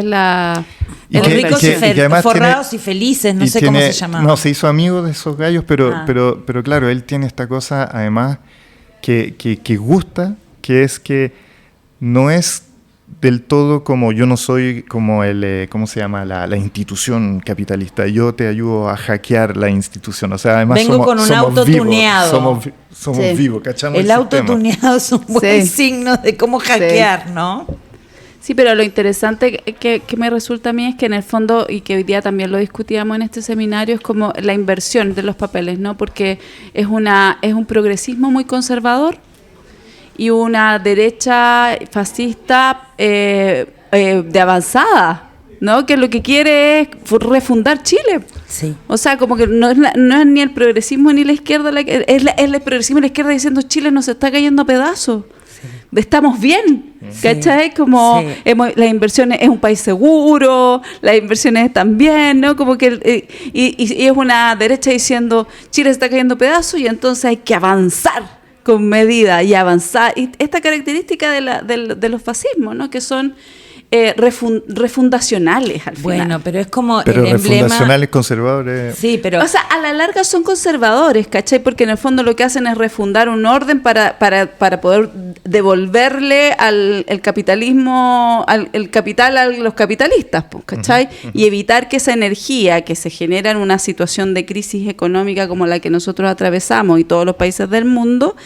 la... Ricos y Forrados y Felices, no sé cómo se llamaba. No, se hizo amigo de esos gallos, pero claro, él tiene esta cosa además que gusta, que es que no es del todo como yo no soy como ¿cómo se llama? La institución capitalista. Yo te ayudo a hackear la institución. O sea, además vengo con un auto tuneado. Somos vivos, ¿cachamos? El auto tuneado es un buen signo de cómo hackear, ¿no? Sí, pero lo interesante que me resulta a mí es que en el fondo, y que hoy día también lo discutíamos en este seminario, es como la inversión de los papeles, ¿no? Porque es un progresismo muy conservador y una derecha fascista de avanzada, ¿no? Que lo que quiere es refundar Chile. Sí. O sea, como que no es ni el progresismo ni la izquierda, es el progresismo y la izquierda diciendo Chile nos está cayendo a pedazos. Sí. Estamos bien, ¿cachai? Sí. Como las inversiones, es un país seguro, las inversiones están bien, ¿no? Como que y es una derecha diciendo Chile se está cayendo a pedazos y entonces hay que avanzar con medida y avanzar. Y esta característica de los fascismos, ¿no? Que son refundacionales al final. Bueno, pero es como pero el emblema... refundacionales conservadores. Sí, pero... O sea, a la larga son conservadores, ¿cachai? Porque en el fondo lo que hacen es refundar un orden para poder devolverle el capitalismo, el capital a los capitalistas, ¿cachai? Y evitar que esa energía que se genera en una situación de crisis económica como la que nosotros atravesamos y todos los países del mundo,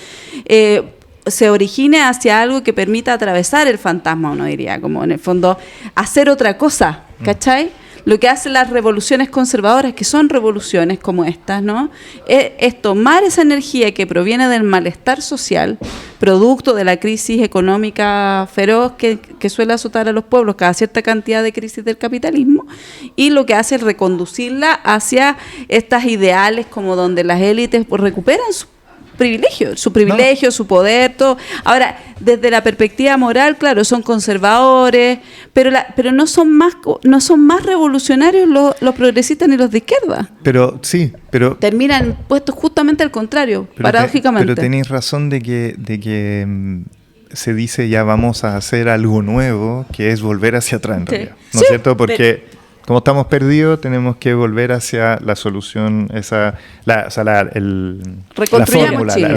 se origine hacia algo que permita atravesar el fantasma, uno diría, como en el fondo hacer otra cosa, ¿cachai? Lo que hacen las revoluciones conservadoras, que son revoluciones como estas, ¿no? Es tomar esa energía que proviene del malestar social, producto de la crisis económica feroz que suele azotar a los pueblos cada cierta cantidad de crisis del capitalismo, y lo que hace es reconducirla hacia estas ideales como donde las élites recuperan su privilegio, su poder, todo. Ahora, desde la perspectiva moral, claro, son conservadores, pero no son más revolucionarios los progresistas ni los de izquierda. Pero sí, pero terminan puestos justamente al contrario, paradójicamente. Pero tenéis razón de que se dice ya vamos a hacer algo nuevo, que es volver hacia atrás en realidad, ¿no es cierto? Porque como estamos perdidos, tenemos que volver hacia la solución, la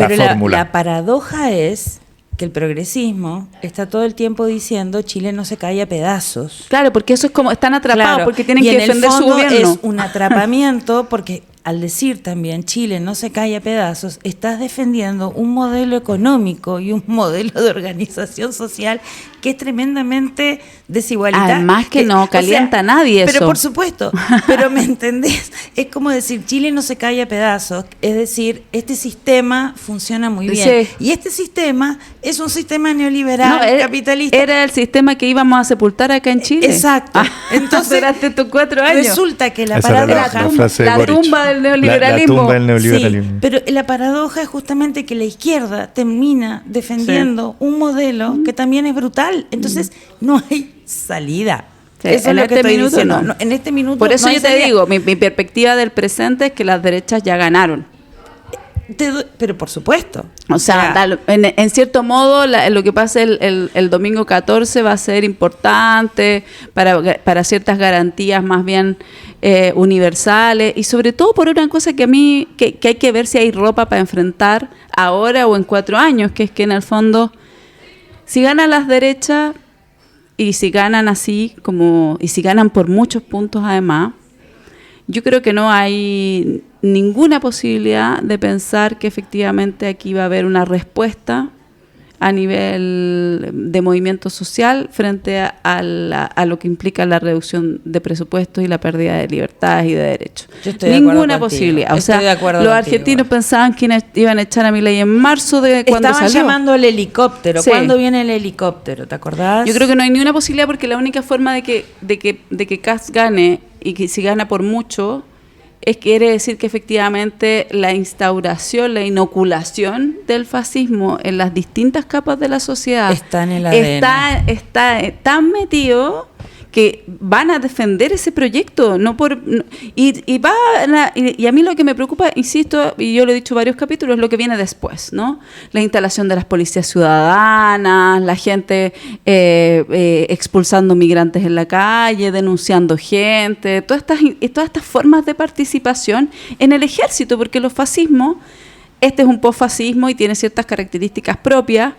fórmula. La paradoja es que el progresismo está todo el tiempo diciendo Chile no se cae a pedazos. Claro, porque eso es como, están atrapados, porque tienen que defender su gobierno. Es un atrapamiento porque al decir también Chile no se cae a pedazos, estás defendiendo un modelo económico y un modelo de organización social que es tremendamente desigualitario. Además que no calienta a nadie eso. Pero por supuesto, pero ¿me entendés? Es como decir Chile no se cae a pedazos, es decir, este sistema funciona muy bien. Sí. Y este sistema es un sistema neoliberal, capitalista. Era el sistema que íbamos a sepultar acá en Chile. Exacto. Entonces, durante estos 4 años. Resulta que la paradoja... La tumba del neoliberalismo. La tumba del neoliberalismo. Sí, pero la paradoja es justamente que la izquierda termina defendiendo un modelo que también es brutal. Entonces, no hay salida. Sí, eso es lo que estoy diciendo. No, en este minuto. Por eso no yo te digo, mi perspectiva del presente es que las derechas ya ganaron. Pero por supuesto. O sea, en cierto modo, lo que pasa el domingo 14 va a ser importante para ciertas garantías más bien universales, y sobre todo por una cosa que a mí, que hay que ver si hay ropa para enfrentar ahora o en 4 años, que es que en el fondo, si ganan las derechas, y si ganan así, y si ganan por muchos puntos además, yo creo que no hay ninguna posibilidad de pensar que efectivamente aquí va a haber una respuesta a nivel de movimiento social frente a lo que implica la reducción de presupuestos y la pérdida de libertades y de derechos. Ninguna posibilidad. O sea, los argentinos pensaban que iban a echar a Milei en marzo de cuando estaban salió. Llamando al helicóptero. Sí. ¿Cuándo viene el helicóptero? ¿Te acordás? Yo creo que no hay ninguna posibilidad, porque la única forma de que Kast gane, y que si gana por mucho, quiere decir que efectivamente la instauración, la inoculación del fascismo en las distintas capas de la sociedad está en el ADN. Está tan metido que van a defender ese proyecto, y a mí lo que me preocupa, insisto, y yo lo he dicho en varios capítulos, es lo que viene después, ¿no? La instalación de las policías ciudadanas, la gente expulsando migrantes en la calle, denunciando gente, todas estas formas de participación en el ejército, porque los fascismos, este es un posfascismo y tiene ciertas características propias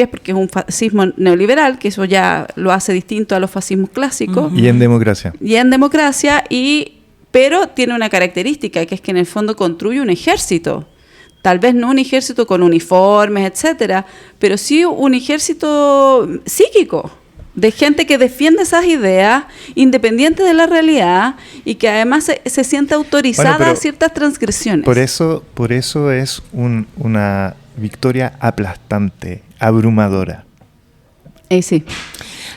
porque es un fascismo neoliberal, que eso ya lo hace distinto a los fascismos clásicos. Y en democracia. Pero tiene una característica, que es que en el fondo construye un ejército. Tal vez no un ejército con uniformes, etcétera, pero sí un ejército psíquico, de gente que defiende esas ideas, independiente de la realidad, y que además se siente autorizada a ciertas transgresiones. Por eso es una victoria aplastante, abrumadora. Sí.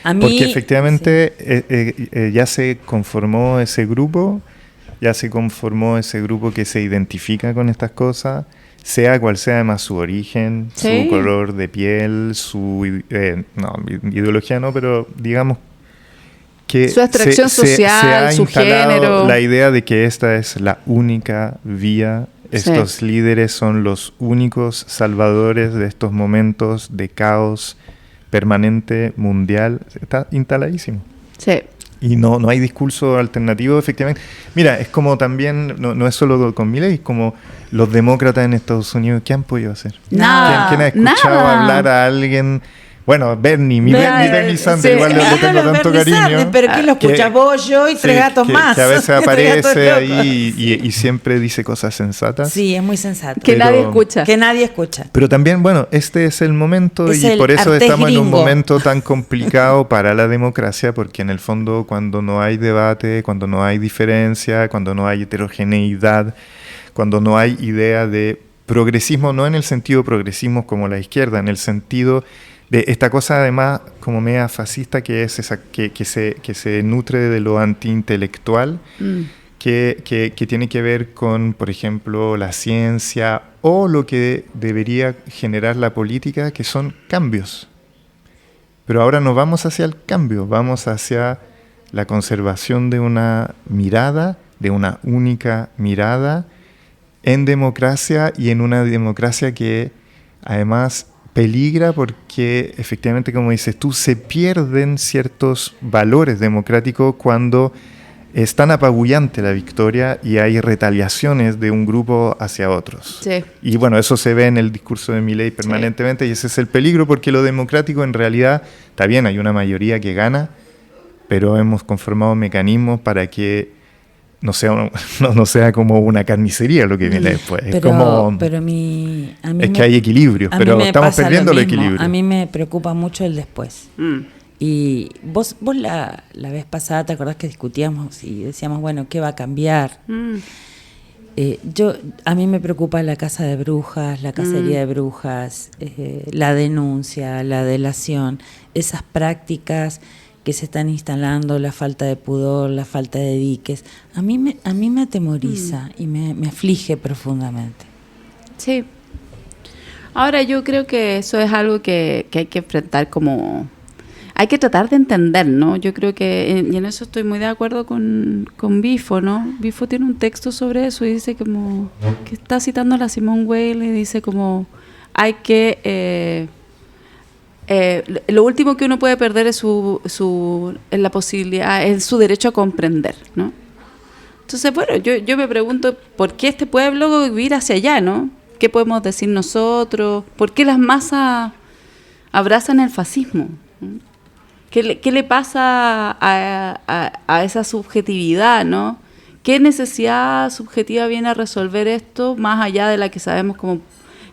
Porque efectivamente ya se conformó ese grupo que se identifica con estas cosas, sea cual sea además su origen, su color de piel, su ideología no, pero digamos que su extracción social, su género. La idea de que esta es la única vía. Estos líderes son los únicos salvadores de estos momentos de caos, permanente mundial está instaladísimo. Sí. Y no hay discurso alternativo, efectivamente. Mira, es como también, no es solo con Milei, es como los demócratas en Estados Unidos, ¿qué han podido hacer? Nada. ¿Quién ha escuchado hablar a alguien? Bueno, Bernie Sanders, sí. igual le tengo tanto cariño. Sanders, pero ¿qué lo escucha? Vos, yo y tres gatos más. Que a veces aparece ahí y siempre dice cosas sensatas. Sí, es muy sensato. Que nadie escucha. Que nadie escucha. Pero también, bueno, este es el momento Es y el por eso arte estamos gringo. en un momento tan complicado para la democracia, porque en el fondo cuando no hay debate, cuando no hay diferencia, cuando no hay heterogeneidad, cuando no hay idea de progresismo, no en el sentido progresismo como la izquierda, en el sentido de esta cosa además como media fascista que es esa que se nutre de lo antiintelectual, que tiene que ver con, por ejemplo, la ciencia o lo que debería generar la política, que son cambios. Pero ahora no vamos hacia el cambio, vamos hacia la conservación de una mirada, de una única mirada en democracia, y en una democracia que además peligra porque efectivamente, como dices tú, se pierden ciertos valores democráticos cuando es tan apabullante la victoria y hay retaliaciones de un grupo hacia otros. Sí. Y bueno, eso se ve en el discurso de Milei permanentemente, y ese es el peligro, porque lo democrático en realidad, está bien, hay una mayoría que gana, pero hemos conformado mecanismos para que no sea como una carnicería lo que viene después. Es que hay equilibrios, pero estamos perdiendo el equilibrio. A mí me preocupa mucho el después. Y vos la vez pasada, ¿te acordás que discutíamos y decíamos, bueno, ¿qué va a cambiar? A mí me preocupa la casa de brujas, la cacería de brujas, la denuncia, la delación, esas prácticas que se están instalando, la falta de pudor, la falta de diques. A mí me atemoriza y me aflige profundamente. Sí. Ahora yo creo que eso es algo que hay que enfrentar como... Hay que tratar de entender, ¿no? Yo creo que, y en eso estoy muy de acuerdo con Bifo, ¿no? Bifo tiene un texto sobre eso y dice como... que está citando a la Simone Weil y dice como... hay que... lo último que uno puede perder es la posibilidad, es su derecho a comprender, ¿no? Entonces, bueno, yo me pregunto, ¿por qué este pueblo vivir hacia allá, no? ¿Qué podemos decir nosotros? ¿Por qué las masas abrazan el fascismo? ¿Qué le pasa a esa subjetividad, no? ¿Qué necesidad subjetiva viene a resolver esto más allá de la que sabemos como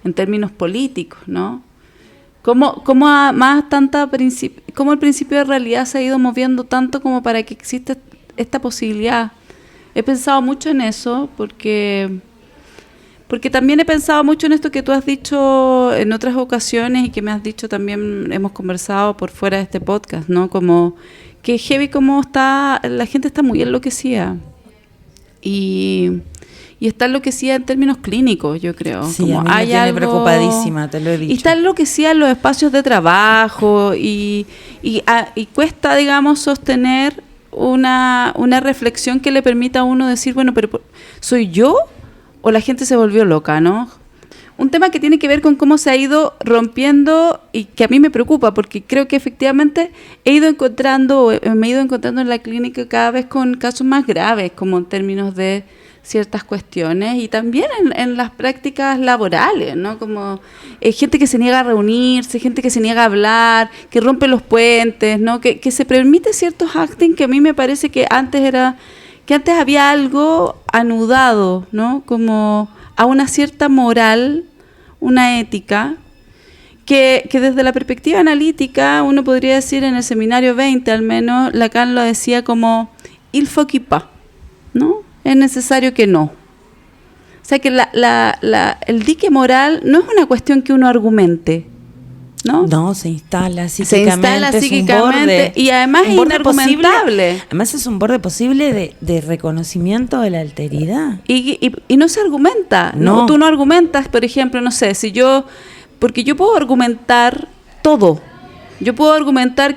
en términos políticos, no? ¿Cómo el principio de realidad se ha ido moviendo tanto como para que exista esta posibilidad? He pensado mucho en eso porque también he pensado mucho en esto que tú has dicho en otras ocasiones y que me has dicho también, hemos conversado por fuera de este podcast, ¿no? Como que heavy como la gente está muy enloquecida y está enloquecida en términos clínicos, yo creo. Sí, como a mí me tiene preocupadísima, te lo he dicho. Y está enloquecida en los espacios de trabajo y cuesta, digamos, sostener una reflexión que le permita a uno decir, bueno, pero ¿soy yo o la gente se volvió loca, no? Un tema que tiene que ver con cómo se ha ido rompiendo y que a mí me preocupa, porque creo que efectivamente me he ido encontrando en la clínica cada vez con casos más graves, como en términos de ciertas cuestiones y también en las prácticas laborales, ¿no? Como gente que se niega a reunirse, gente que se niega a hablar, que rompe los puentes, ¿no? Que se permite ciertos acting que a mí me parece que antes había algo anudado, ¿no? Como a una cierta moral, una ética, que desde la perspectiva analítica uno podría decir, en el seminario 20 al menos, Lacan lo decía como il faut qu'il pas, ¿no? Es necesario que no. O sea que el dique moral no es una cuestión que uno argumente, ¿no? No, se instala psíquicamente, y además es inargumentable. Además es un borde posible de reconocimiento de la alteridad. Y no se argumenta. No. Tú no argumentas, por ejemplo, no sé, porque yo puedo argumentar todo. Yo puedo argumentar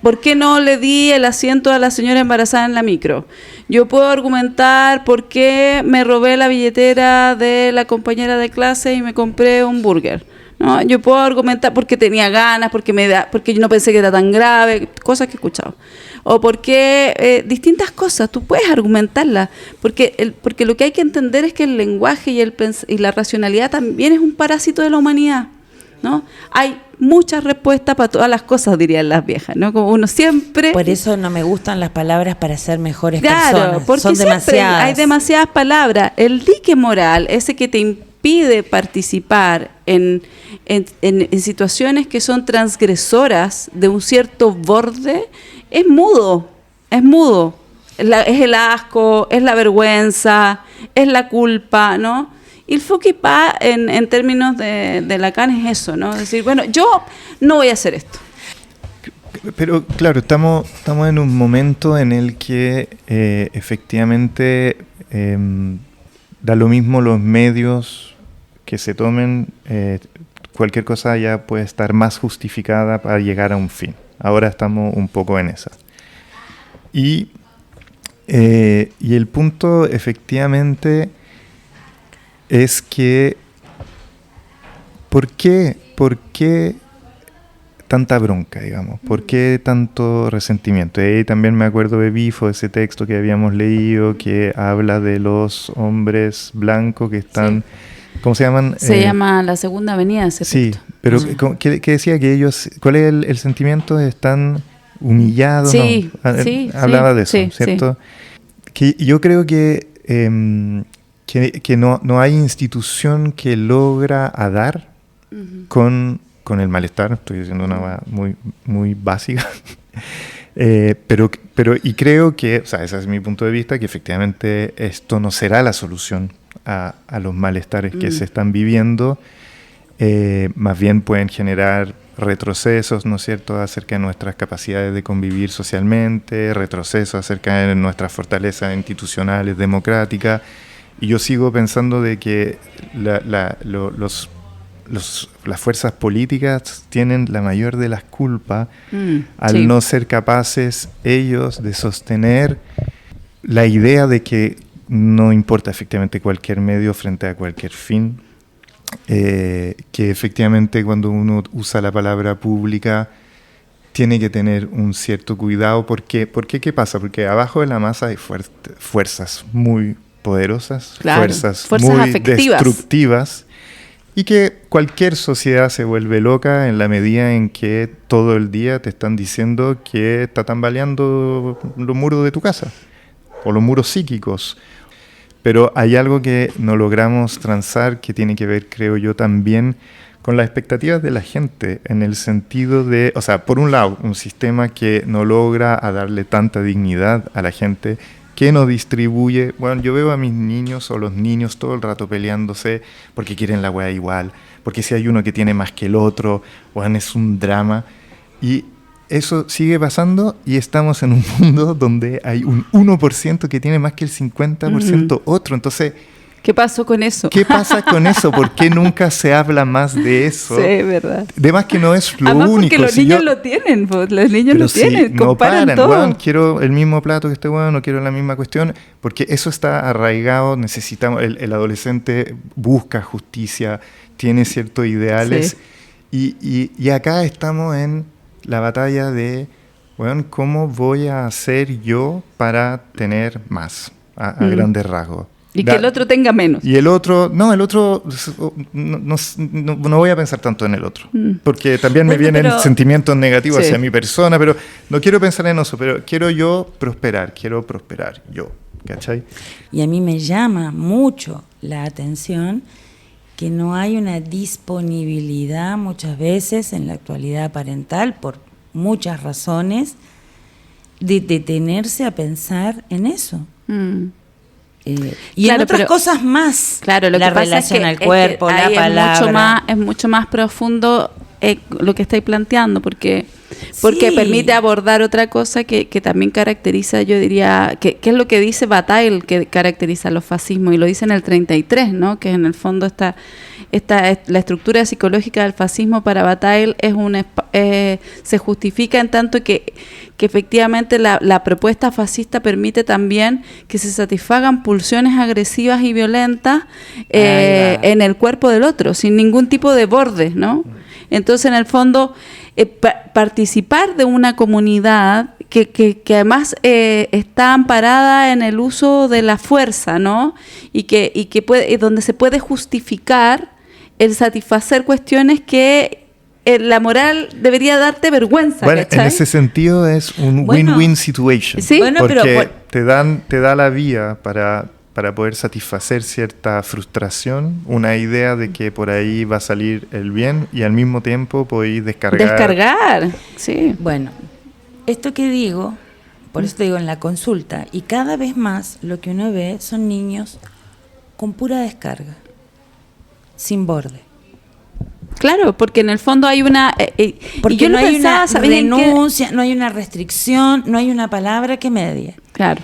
¿por qué no le di el asiento a la señora embarazada en la micro? Yo puedo argumentar por qué me robé la billetera de la compañera de clase y me compré un burger, ¿no? Yo puedo argumentar porque tenía ganas, porque yo no pensé que era tan grave, cosas que he escuchado. O porque distintas cosas, tú puedes argumentarlas, porque lo que hay que entender es que el lenguaje y la racionalidad también es un parásito de la humanidad, ¿no? Hay muchas respuestas para todas las cosas, dirían las viejas, ¿no? Como uno siempre... Por eso no me gustan las palabras para ser mejores claro, personas. Porque son demasiadas. Hay demasiadas palabras. El dique moral, ese que te impide participar en situaciones que son transgresoras de un cierto borde, es mudo. Es el asco, es la vergüenza, es la culpa, ¿no? Y el Foucault en términos de Lacan es eso, ¿no? Es decir, bueno, yo no voy a hacer esto. Pero claro, estamos en un momento en el que efectivamente da lo mismo los medios que se tomen, cualquier cosa ya puede estar más justificada para llegar a un fin. Ahora estamos un poco en esa. Y el punto efectivamente es que ¿por qué tanta bronca, digamos? ¿Por qué tanto resentimiento? Y ahí también me acuerdo de Bifo, ese texto que habíamos leído que habla de los hombres blancos que están... Sí. ¿Cómo se llaman? Se llama La Segunda Avenida ese texto. Sí, pero ¿qué decía? Que ellos... ¿Cuál es el sentimiento? ¿Están humillados? Sí, no, sí. Hablaba de eso, sí, ¿cierto? Sí. Que yo creo que no hay institución que logra dar con el malestar. Estoy diciendo una cosa muy, muy básica. Pero y creo que, o sea, ese es mi punto de vista, que efectivamente esto no será la solución a los malestares que se están viviendo. Más bien pueden generar retrocesos, ¿no es cierto?, acerca de nuestras capacidades de convivir socialmente, retrocesos acerca de nuestras fortalezas institucionales, democráticas. Y yo sigo pensando de que las fuerzas políticas tienen la mayor de las culpas al no ser capaces ellos de sostener la idea de que no importa efectivamente cualquier medio frente a cualquier fin, que efectivamente cuando uno usa la palabra pública tiene que tener un cierto cuidado. ¿Por qué? ¿Qué pasa? Porque abajo de la masa hay fuerzas muy poderosas, claro, fuerzas muy afectivas, destructivas, y que cualquier sociedad se vuelve loca en la medida en que todo el día te están diciendo que está tambaleando los muros de tu casa o los muros psíquicos. Pero hay algo que no logramos transar que tiene que ver, creo yo, también con las expectativas de la gente, en el sentido de, o sea, por un lado, un sistema que no logra darle tanta dignidad a la gente, que no distribuye. Bueno, yo veo a mis niños o los niños todo el rato peleándose porque quieren la weá igual, porque si hay uno que tiene más que el otro, bueno, es un drama. Y eso4sigue y estamos en un mundo donde hay un 1% que tiene más que el 50% otro. Entonces, ¿qué pasó con eso? ¿Qué pasa con eso? ¿Por qué nunca se habla más de eso? Sí, verdad. Además que no es lo además único. Porque los niños lo tienen, pues, los niños lo tienen, no comparan paran, todo. Bueno, quiero el mismo plato que este bueno, no quiero la misma cuestión, porque eso está arraigado, necesitamos, el adolescente busca justicia, tiene ciertos ideales, y acá estamos en la batalla de, bueno, ¿cómo voy a hacer yo para tener más, a grandes rasgos? Y que el otro tenga menos. Y el otro no voy a pensar tanto en el otro, porque también me vienen sentimientos negativos hacia mi persona, pero no quiero pensar en eso, pero quiero prosperar yo, ¿cachai? Y a mí me llama mucho la atención que no hay una disponibilidad muchas veces en la actualidad parental, por muchas razones, de detenerse a pensar en eso. Y claro, en otras cosas más. Claro, lo la que pasa relación es que, al cuerpo, es que la palabra. Es mucho más profundo lo que estáis planteando, porque permite abordar otra cosa que también caracteriza, yo diría, que es lo que dice Bataille, que caracteriza los fascismos, y lo dice en el 33, ¿no? Que en el fondo la estructura psicológica del fascismo para Bataille se justifica en tanto que efectivamente la propuesta fascista permite también que se satisfagan pulsiones agresivas y violentas en el cuerpo del otro, sin ningún tipo de borde, ¿no? Entonces, en el fondo, participar de una comunidad que además está amparada en el uso de la fuerza, ¿no? Y que puede, donde se puede justificar el satisfacer cuestiones que la moral debería darte vergüenza. Bueno, ¿cachai? en ese sentido es un win-win situation. ¿Sí? Bueno, porque te da la vía para poder satisfacer cierta frustración, una idea de que por ahí va a salir el bien y al mismo tiempo podéis descargar. Sí. Bueno, esto que digo, por eso te digo en la consulta, y cada vez más lo que uno ve son niños con pura descarga, sin borde. Claro, porque en el fondo hay una... porque yo no hay pensaba, una renuncia, no hay una restricción, no hay una palabra que medie. Claro.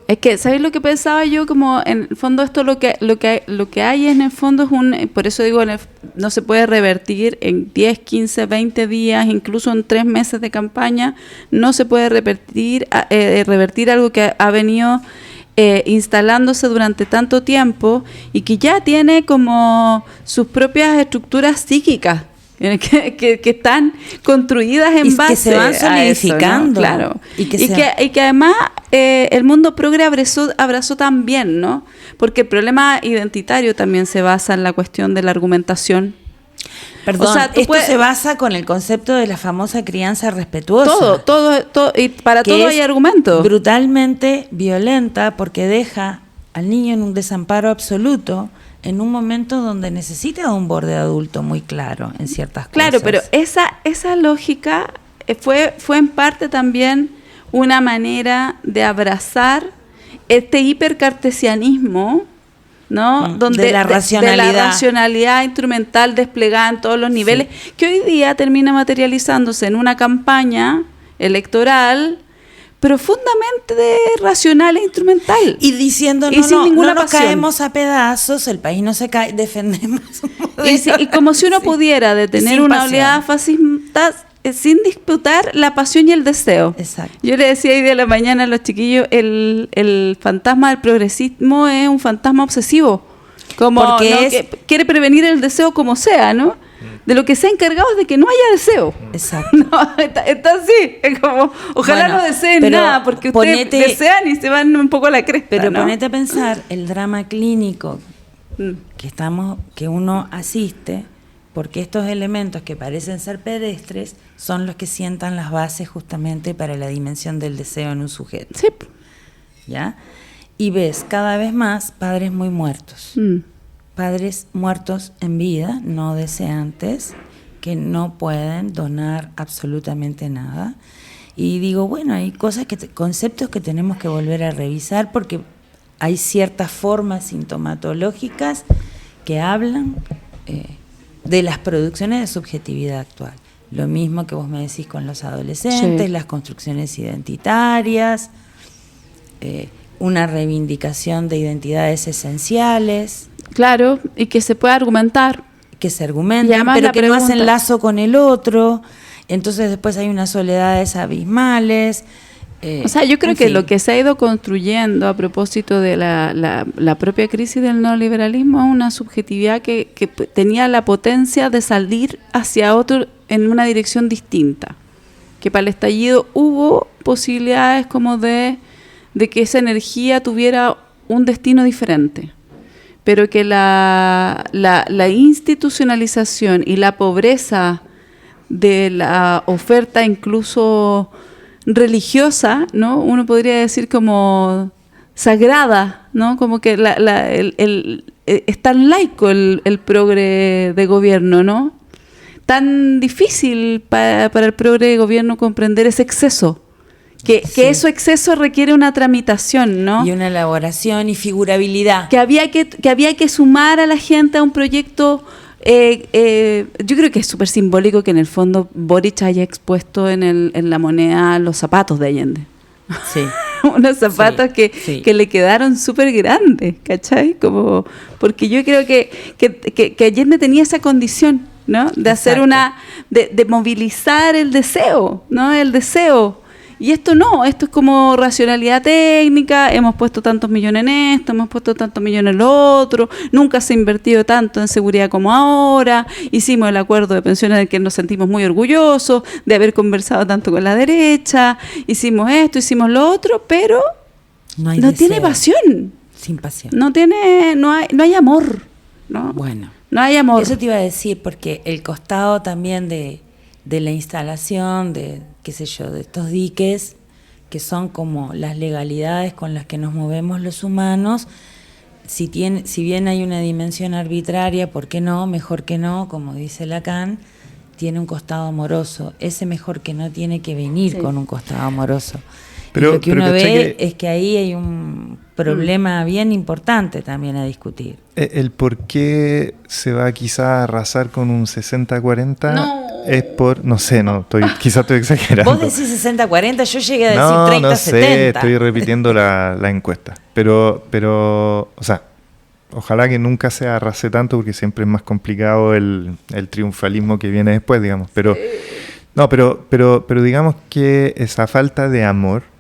Es que, ¿sabéis lo que pensaba yo? Como en el fondo esto lo que hay en el fondo es por eso digo, no se puede revertir en 10, 15, 20 días, incluso en 3 meses de campaña, no se puede revertir algo que ha venido instalándose durante tanto tiempo y que ya tiene como sus propias estructuras psíquicas que están construidas en base que se van solidificando, a eso, ¿no? Claro. Y que además el mundo progre abrazó también, ¿no? Porque el problema identitario también se basa en la cuestión de la argumentación. Perdón, o sea, esto se basa con el concepto de la famosa crianza respetuosa. Todo, y para todo hay argumentos. Brutalmente violenta porque deja al niño en un desamparo absoluto en un momento donde necesita un borde adulto muy claro en ciertas cosas. Claro, pero esa lógica fue en parte también una manera de abrazar este hipercartesianismo, ¿no? De la racionalidad instrumental desplegada en todos los niveles, que hoy día termina materializándose en una campaña electoral profundamente racional e instrumental. Y diciendo, no nos caemos a pedazos, el país no se cae, defendemos un modelo. Y como si uno pudiera detener una oleada fascista sin disputar la pasión y el deseo. Exacto. Yo le decía hoy de la mañana a los chiquillos, el fantasma del progresismo es un fantasma obsesivo. Que quiere prevenir el deseo como sea, ¿no? De lo que se ha encargado es de que no haya deseo. Exacto. No, está así. Es como, ojalá no deseen nada, porque ustedes desean y se van un poco a la cresta. Pero ¿no? ponete a pensar el drama clínico que uno asiste, porque estos elementos que parecen ser pedestres son los que sientan las bases justamente para la dimensión del deseo en un sujeto. Sí. ¿Ya? Y ves cada vez más padres muy muertos. Padres muertos en vida, no deseantes, que no pueden donar absolutamente nada. Y digo, bueno, hay conceptos que tenemos que volver a revisar porque hay ciertas formas sintomatológicas que hablan de las producciones de subjetividad actual. Lo mismo que vos me decís con los adolescentes, las construcciones identitarias, una reivindicación de identidades esenciales. Claro, y que se pueda argumentar. Que se argumentan, pero que no hacen lazo con el otro. Entonces después hay unas soledades abismales. O sea, yo creo que lo que se ha ido construyendo a propósito de la propia crisis del neoliberalismo es una subjetividad que tenía la potencia de salir hacia otro en una dirección distinta. Que para el estallido hubo posibilidades como de que esa energía tuviera un destino diferente. Pero que la institucionalización y la pobreza de la oferta incluso religiosa, ¿no? Uno podría decir como sagrada, ¿no? Como que es tan laico el progre de gobierno, ¿no? Tan difícil para el progre de gobierno comprender ese exceso. Que ese exceso requiere una tramitación, ¿no? Y una elaboración y figurabilidad. Que había que sumar a la gente a un proyecto. Yo creo que es súper simbólico que en el fondo Boric haya expuesto en la moneda los zapatos de Allende. Sí. Unos zapatos que le quedaron súper grandes, ¿cachai? Porque yo creo que que Allende tenía esa condición, ¿no? De hacer de movilizar el deseo, ¿no? El deseo. Y esto no, esto es como racionalidad técnica, hemos puesto tantos millones en esto, hemos puesto tantos millones en lo otro, nunca se ha invertido tanto en seguridad como ahora, hicimos el acuerdo de pensiones del que nos sentimos muy orgullosos, de haber conversado tanto con la derecha, hicimos esto, hicimos lo otro, pero no tiene pasión. Sin pasión. No hay amor, ¿no? Bueno. No hay amor. Eso te iba a decir, porque el costado también de la instalación, de qué sé yo, de estos diques, que son como las legalidades con las que nos movemos los humanos, si bien hay una dimensión arbitraria, ¿por qué no? Mejor que no, como dice Lacan, tiene un costado amoroso. Ese mejor que no tiene que venir con un costado amoroso. Pero, y lo que uno ve es que ahí hay un problema bien importante también a discutir. El por qué se va quizá a arrasar con un 60-40 es por, no sé, quizá estoy exagerando. Vos decís 60-40, yo llegué a decir 30-70. No sé, estoy repitiendo la encuesta. Pero, o sea, ojalá que nunca se arrase tanto porque siempre es más complicado el triunfalismo que viene después, digamos. Pero, no, pero digamos que esa falta de amor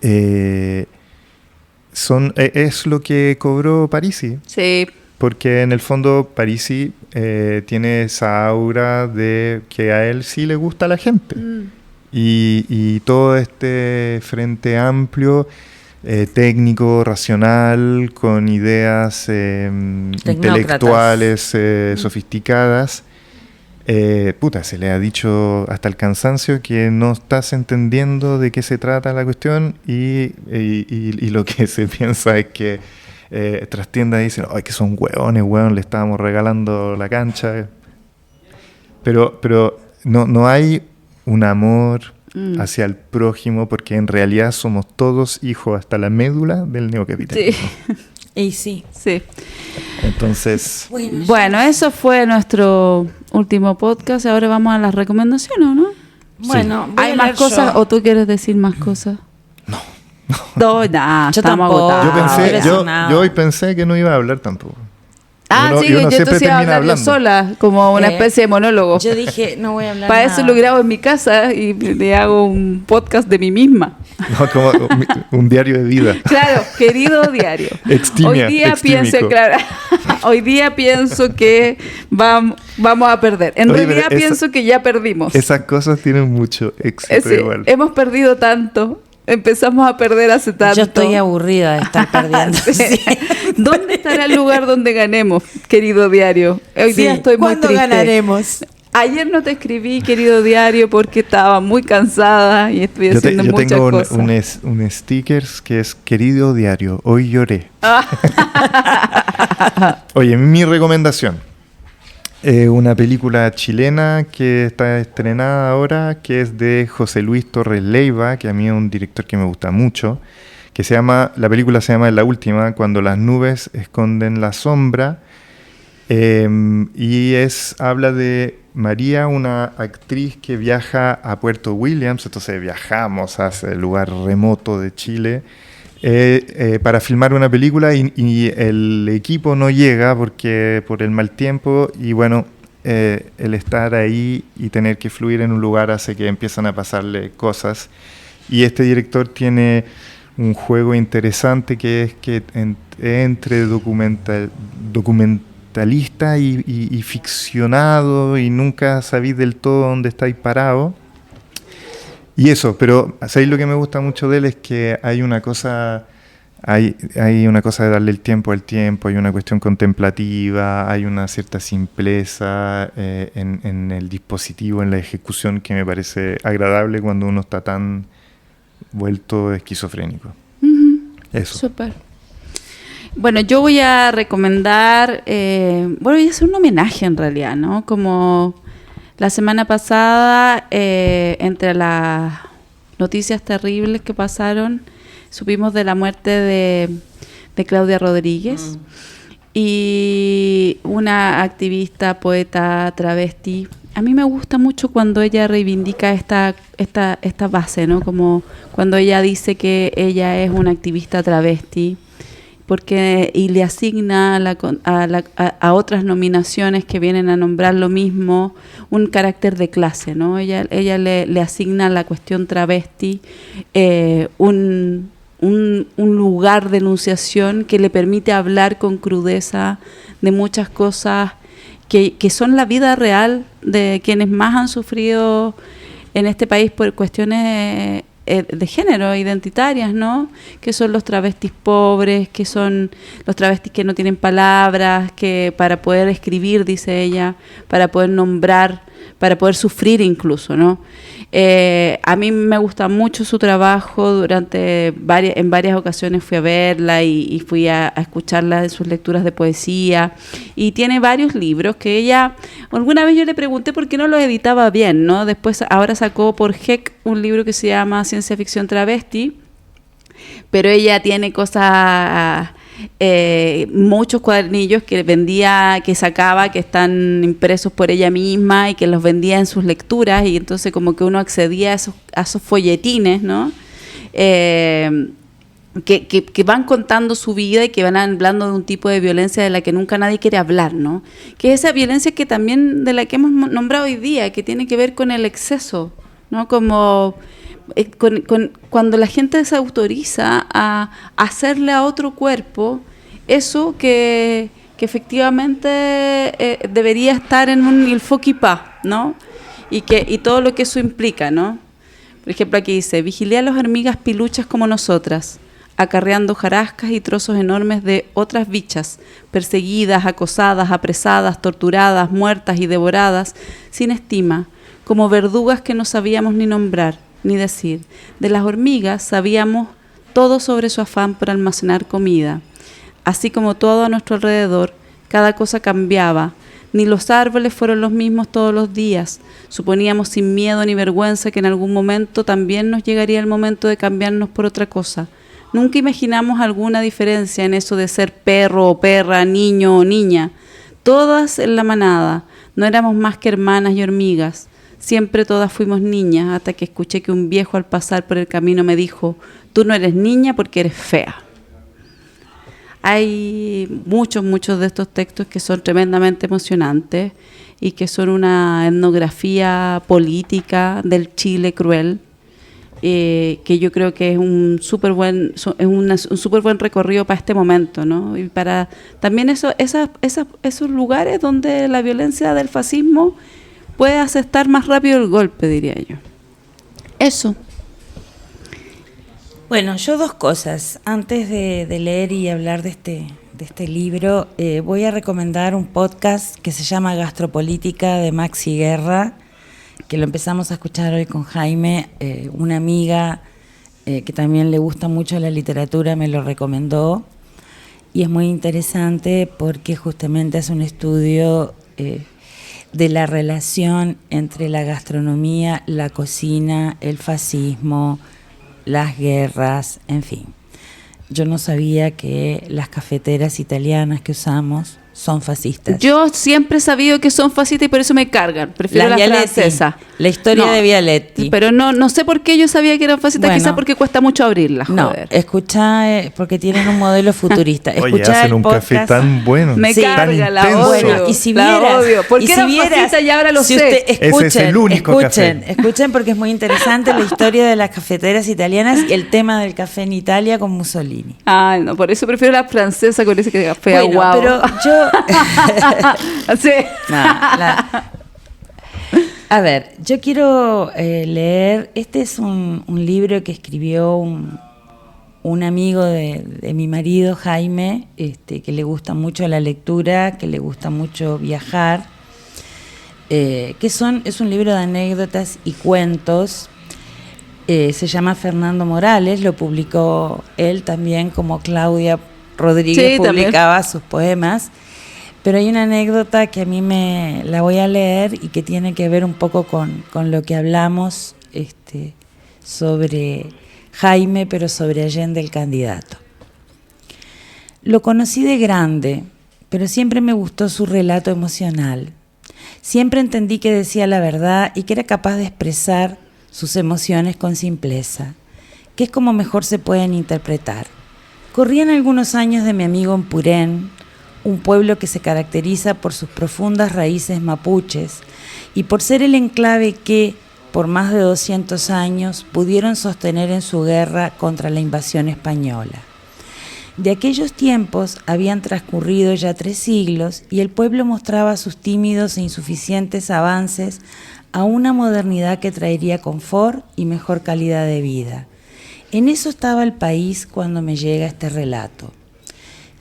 es lo que cobró Parisi. Sí. Porque en el fondo Parisi tiene esa aura de que a él sí le gusta la gente. Y todo este frente amplio, técnico, racional, con ideas intelectuales sofisticadas, se le ha dicho hasta el cansancio que no estás entendiendo de qué se trata la cuestión y lo que se piensa es que tras tiendas dicen, ¡ay, que son hueones, le estábamos regalando la cancha! Pero no hay un amor hacia el prójimo porque en realidad somos todos hijos hasta la médula del neocapitalismo. Sí. Y sí. Entonces... Bueno, eso fue nuestro último podcast. Ahora vamos a las recomendaciones, ¿no? Bueno, ¿hay más cosas o tú quieres decir más cosas? No, estamos agotados. Yo hoy pensé que no iba a hablar tampoco. Yo entonces iba a hablar yo sola, como una especie de monólogo. Yo dije, no voy a hablar Para eso lo grabo en mi casa y le hago un podcast de mí misma. No, como un diario de vida. Claro, querido diario. Hoy día pienso que vamos a perder. En realidad pienso que ya perdimos. Esas cosas tienen mucho éxito igual. Hemos perdido tanto. Empezamos a perder hace tanto. Yo estoy aburrida de estar perdiendo. Sí. ¿Dónde estará el lugar donde ganemos, querido diario? Hoy día estoy muy triste. ¿Cuándo ganaremos? Ayer no te escribí, querido diario, porque estaba muy cansada y estoy haciendo muchas cosas. Yo tengo un sticker que es querido diario, hoy lloré. Oye, mi recomendación. Una película chilena que está estrenada ahora, que es de José Luis Torres Leiva, que a mí es un director que me gusta mucho, la película se llama La Última, cuando las nubes esconden la sombra, y habla de María, una actriz que viaja a Puerto Williams, entonces viajamos a ese lugar remoto de Chile, para filmar una película y el equipo no llega por el mal tiempo y bueno, el estar ahí y tener que fluir en un lugar hace que empiezan a pasarle cosas y este director tiene un juego interesante que es que entre documentalista y ficcionado y nunca sabéis del todo dónde estáis parados. Y eso, pero ¿sabéis lo que me gusta mucho de él? Es que hay una cosa de darle el tiempo al tiempo, hay una cuestión contemplativa, hay una cierta simpleza en el dispositivo, en la ejecución, que me parece agradable cuando uno está tan vuelto esquizofrénico. Eso. Súper. Bueno, yo voy a recomendar, voy a hacer un homenaje en realidad, ¿no? Como... La semana pasada, entre las noticias terribles que pasaron, supimos de la muerte de Claudia Rodríguez, y una activista, poeta, travesti. A mí me gusta mucho cuando ella reivindica esta base, ¿no? Como cuando ella dice que ella es una activista travesti, y le asigna a otras nominaciones que vienen a nombrar lo mismo un carácter de clase, ¿no? Ella le asigna a la cuestión travesti un lugar de enunciación que le permite hablar con crudeza de muchas cosas que son la vida real de quienes más han sufrido en este país por cuestiones de género, identitarias, ¿no? Que son los travestis pobres, que son los travestis que no tienen palabras, que para poder escribir, dice ella, para poder nombrar, para poder sufrir incluso, ¿no? A mí me gusta mucho su trabajo, en varias ocasiones fui a verla y fui a escucharla en sus lecturas de poesía, y tiene varios libros que ella, alguna vez yo le pregunté por qué no los editaba bien, ¿no? Después, ahora sacó por GEC un libro que se llama Ciencia Ficción Travesti, pero ella tiene cosas... muchos cuadernillos que sacaba, que están impresos por ella misma y que los vendía en sus lecturas, y entonces como que uno accedía a esos folletines, ¿no? Que van contando su vida y que van hablando de un tipo de violencia de la que nunca nadie quiere hablar, ¿no? Que es esa violencia que también de la que hemos nombrado hoy día, que tiene que ver con el exceso, ¿no? Como... cuando la gente se autoriza a hacerle a otro cuerpo eso que efectivamente debería estar en un il faut qu'il pas, ¿no? Y todo lo que eso implica, ¿no? Por ejemplo, aquí dice: vigilé a las hormigas piluchas como nosotras, acarreando jarascas y trozos enormes de otras bichas, perseguidas, acosadas, apresadas, torturadas, muertas y devoradas, sin estima, como verdugas que no sabíamos ni nombrar ni decir. De las hormigas sabíamos todo sobre su afán por almacenar comida. Así como todo a nuestro alrededor, cada cosa cambiaba. Ni los árboles fueron los mismos todos los días. Suponíamos sin miedo ni vergüenza que en algún momento también nos llegaría el momento de cambiarnos por otra cosa. Nunca imaginamos alguna diferencia en eso de ser perro o perra, niño o niña. Todas en la manada. No éramos más que hermanas y hormigas. Siempre todas fuimos niñas, hasta que escuché que un viejo al pasar por el camino me dijo: tú no eres niña porque eres fea. Hay muchos de estos textos que son tremendamente emocionantes y que son una etnografía política del Chile cruel, que yo creo que es un súper buen recorrido para este momento, ¿no? Y para también esos lugares donde la violencia del fascismo puede asestar más rápido el golpe, diría yo. Eso. Bueno, yo dos cosas. Antes de leer y hablar de este libro, voy a recomendar un podcast que se llama Gastropolítica, de Maxi Guerra, que lo empezamos a escuchar hoy con Jaime. Una amiga que también le gusta mucho la literatura me lo recomendó, y es muy interesante porque justamente hace un estudio de la relación entre la gastronomía, la cocina, el fascismo, las guerras, en fin. Yo no sabía que las cafeteras italianas que usamos son fascistas. Yo siempre he sabido que son fascistas y por eso me cargan. Prefiero la francesa. La historia de Vialetti. Pero no sé por qué yo sabía que eran fascistas, quizás porque cuesta mucho abrirlas. No, escuchá, porque tienen un modelo futurista. Oye, hacen un café tan bueno. Me carga, la odio. Bueno, y si vieras, ¿por qué eran fascistas y ahora lo sé? Ese es el único café. Escuchen porque es muy interesante la historia de las cafeteras italianas y el tema del café en Italia con Mussolini. Ay, no, por eso prefiero la francesa con ese café aguado. Pero yo... sí. A ver, yo quiero leer, este es un libro que escribió un amigo de mi marido, Jaime, que le gusta mucho la lectura, que le gusta mucho viajar, es un libro de anécdotas y cuentos. Se llama Fernando Morales, lo publicó él también, como Claudia Rodríguez publicaba también sus poemas. Pero hay una anécdota que a mí la voy a leer y que tiene que ver un poco con lo que hablamos sobre Jaime, pero sobre Allende el candidato. Lo conocí de grande, pero siempre me gustó su relato emocional. Siempre entendí que decía la verdad y que era capaz de expresar sus emociones con simpleza, que es como mejor se pueden interpretar. Corrían algunos años de mi amigo en Purén, un pueblo que se caracteriza por sus profundas raíces mapuches y por ser el enclave que, por más de 200 años, pudieron sostener en su guerra contra la invasión española. De aquellos tiempos habían transcurrido ya 3 siglos y el pueblo mostraba sus tímidos e insuficientes avances a una modernidad que traería confort y mejor calidad de vida. En eso estaba el país cuando me llega este relato.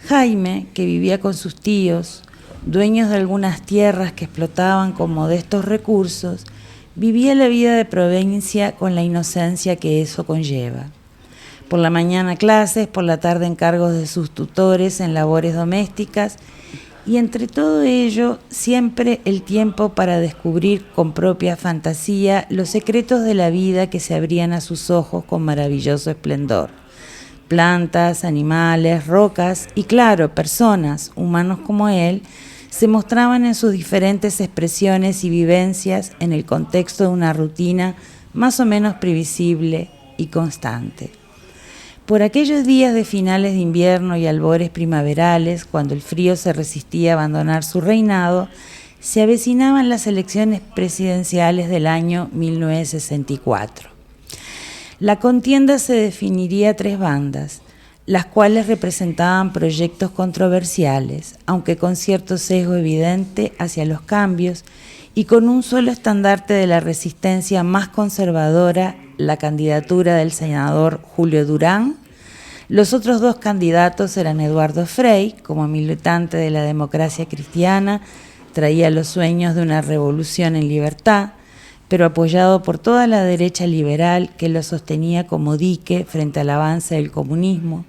Jaime, que vivía con sus tíos, dueños de algunas tierras que explotaban con modestos recursos, vivía la vida de provincia con la inocencia que eso conlleva. Por la mañana clases, por la tarde encargos de sus tutores en labores domésticas y entre todo ello siempre el tiempo para descubrir con propia fantasía los secretos de la vida que se abrían a sus ojos con maravilloso esplendor. Plantas, animales, rocas y claro, personas, humanos como él, se mostraban en sus diferentes expresiones y vivencias en el contexto de una rutina más o menos previsible y constante. Por aquellos días de finales de invierno y albores primaverales, cuando el frío se resistía a abandonar su reinado, se avecinaban las elecciones presidenciales del año 1964. La contienda se definiría a 3 bandas, las cuales representaban proyectos controversiales, aunque con cierto sesgo evidente hacia los cambios y con un solo estandarte de la resistencia más conservadora, la candidatura del senador Julio Durán. Los otros 2 candidatos eran Eduardo Frei, como militante de la democracia cristiana, traía los sueños de una revolución en libertad, pero apoyado por toda la derecha liberal que lo sostenía como dique frente al avance del comunismo,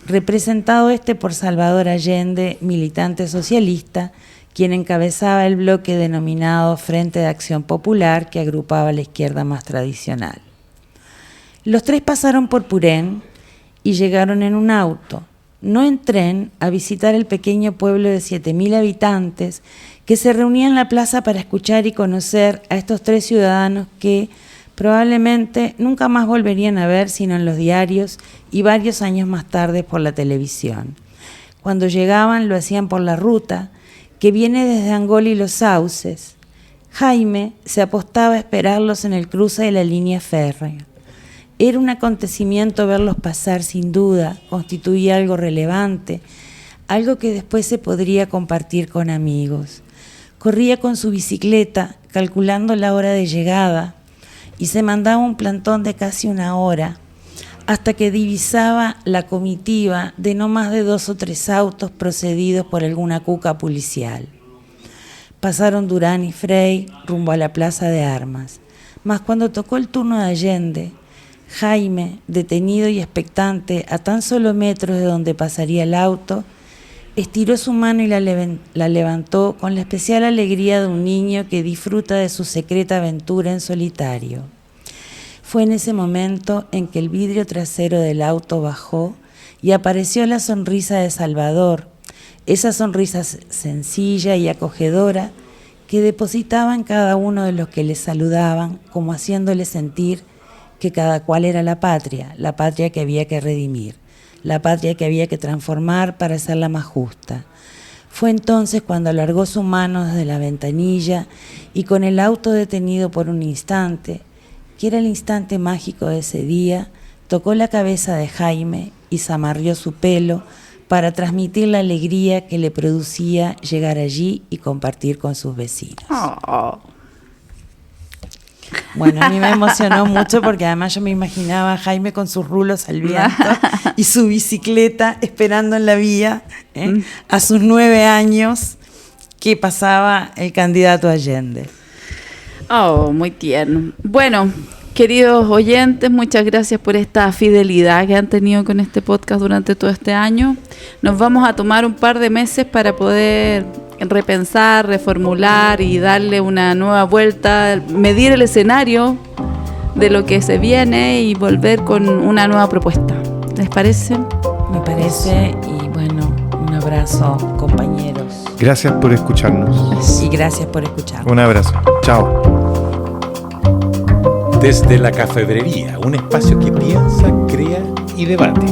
representado por Salvador Allende, militante socialista, quien encabezaba el bloque denominado Frente de Acción Popular, que agrupaba a la izquierda más tradicional. Los 3 pasaron por Purén y llegaron en un auto, no en tren, a visitar el pequeño pueblo de 7.000 habitantes que se reunía en la plaza para escuchar y conocer a estos 3 ciudadanos que probablemente nunca más volverían a ver sino en los diarios y varios años más tarde por la televisión. Cuando llegaban lo hacían por la ruta que viene desde Angola y Los Sauces. Jaime se apostaba a esperarlos en el cruce de la línea férrea. Era un acontecimiento verlos pasar sin duda, constituía algo relevante, algo que después se podría compartir con amigos. Corría con su bicicleta, calculando la hora de llegada, y se mandaba un plantón de casi 1 hora, hasta que divisaba la comitiva de no más de 2 o 3 autos procedidos por alguna cuca policial. Pasaron Durán y Frei rumbo a la plaza de armas, mas cuando tocó el turno de Allende, Jaime, detenido y expectante a tan solo metros de donde pasaría el auto, estiró su mano y la levantó con la especial alegría de un niño que disfruta de su secreta aventura en solitario. Fue en ese momento en que el vidrio trasero del auto bajó y apareció la sonrisa de Salvador, esa sonrisa sencilla y acogedora que depositaba en cada uno de los que le saludaban, como haciéndole sentir que cada cual era la patria que había que redimir, la patria que había que transformar para hacerla más justa. Fue entonces cuando alargó su mano desde la ventanilla y con el auto detenido por un instante, que era el instante mágico de ese día, tocó la cabeza de Jaime y zamarrió su pelo para transmitir la alegría que le producía llegar allí y compartir con sus vecinos. Oh. Bueno, a mí me emocionó mucho porque además yo me imaginaba a Jaime con sus rulos al viento y su bicicleta esperando en la vía a sus 9 años que pasaba el candidato Allende. Oh, muy tierno. Bueno, queridos oyentes, muchas gracias por esta fidelidad que han tenido con este podcast durante todo este año. Nos vamos a tomar un par de meses para poder repensar, reformular y darle una nueva vuelta, medir el escenario de lo que se viene y volver con una nueva propuesta. ¿Les parece? Me parece, y bueno, un abrazo, compañeros. Gracias por escucharnos. Y gracias por escucharnos. Un abrazo. Chao. Desde la Cafebrería, un espacio que piensa, crea y debate.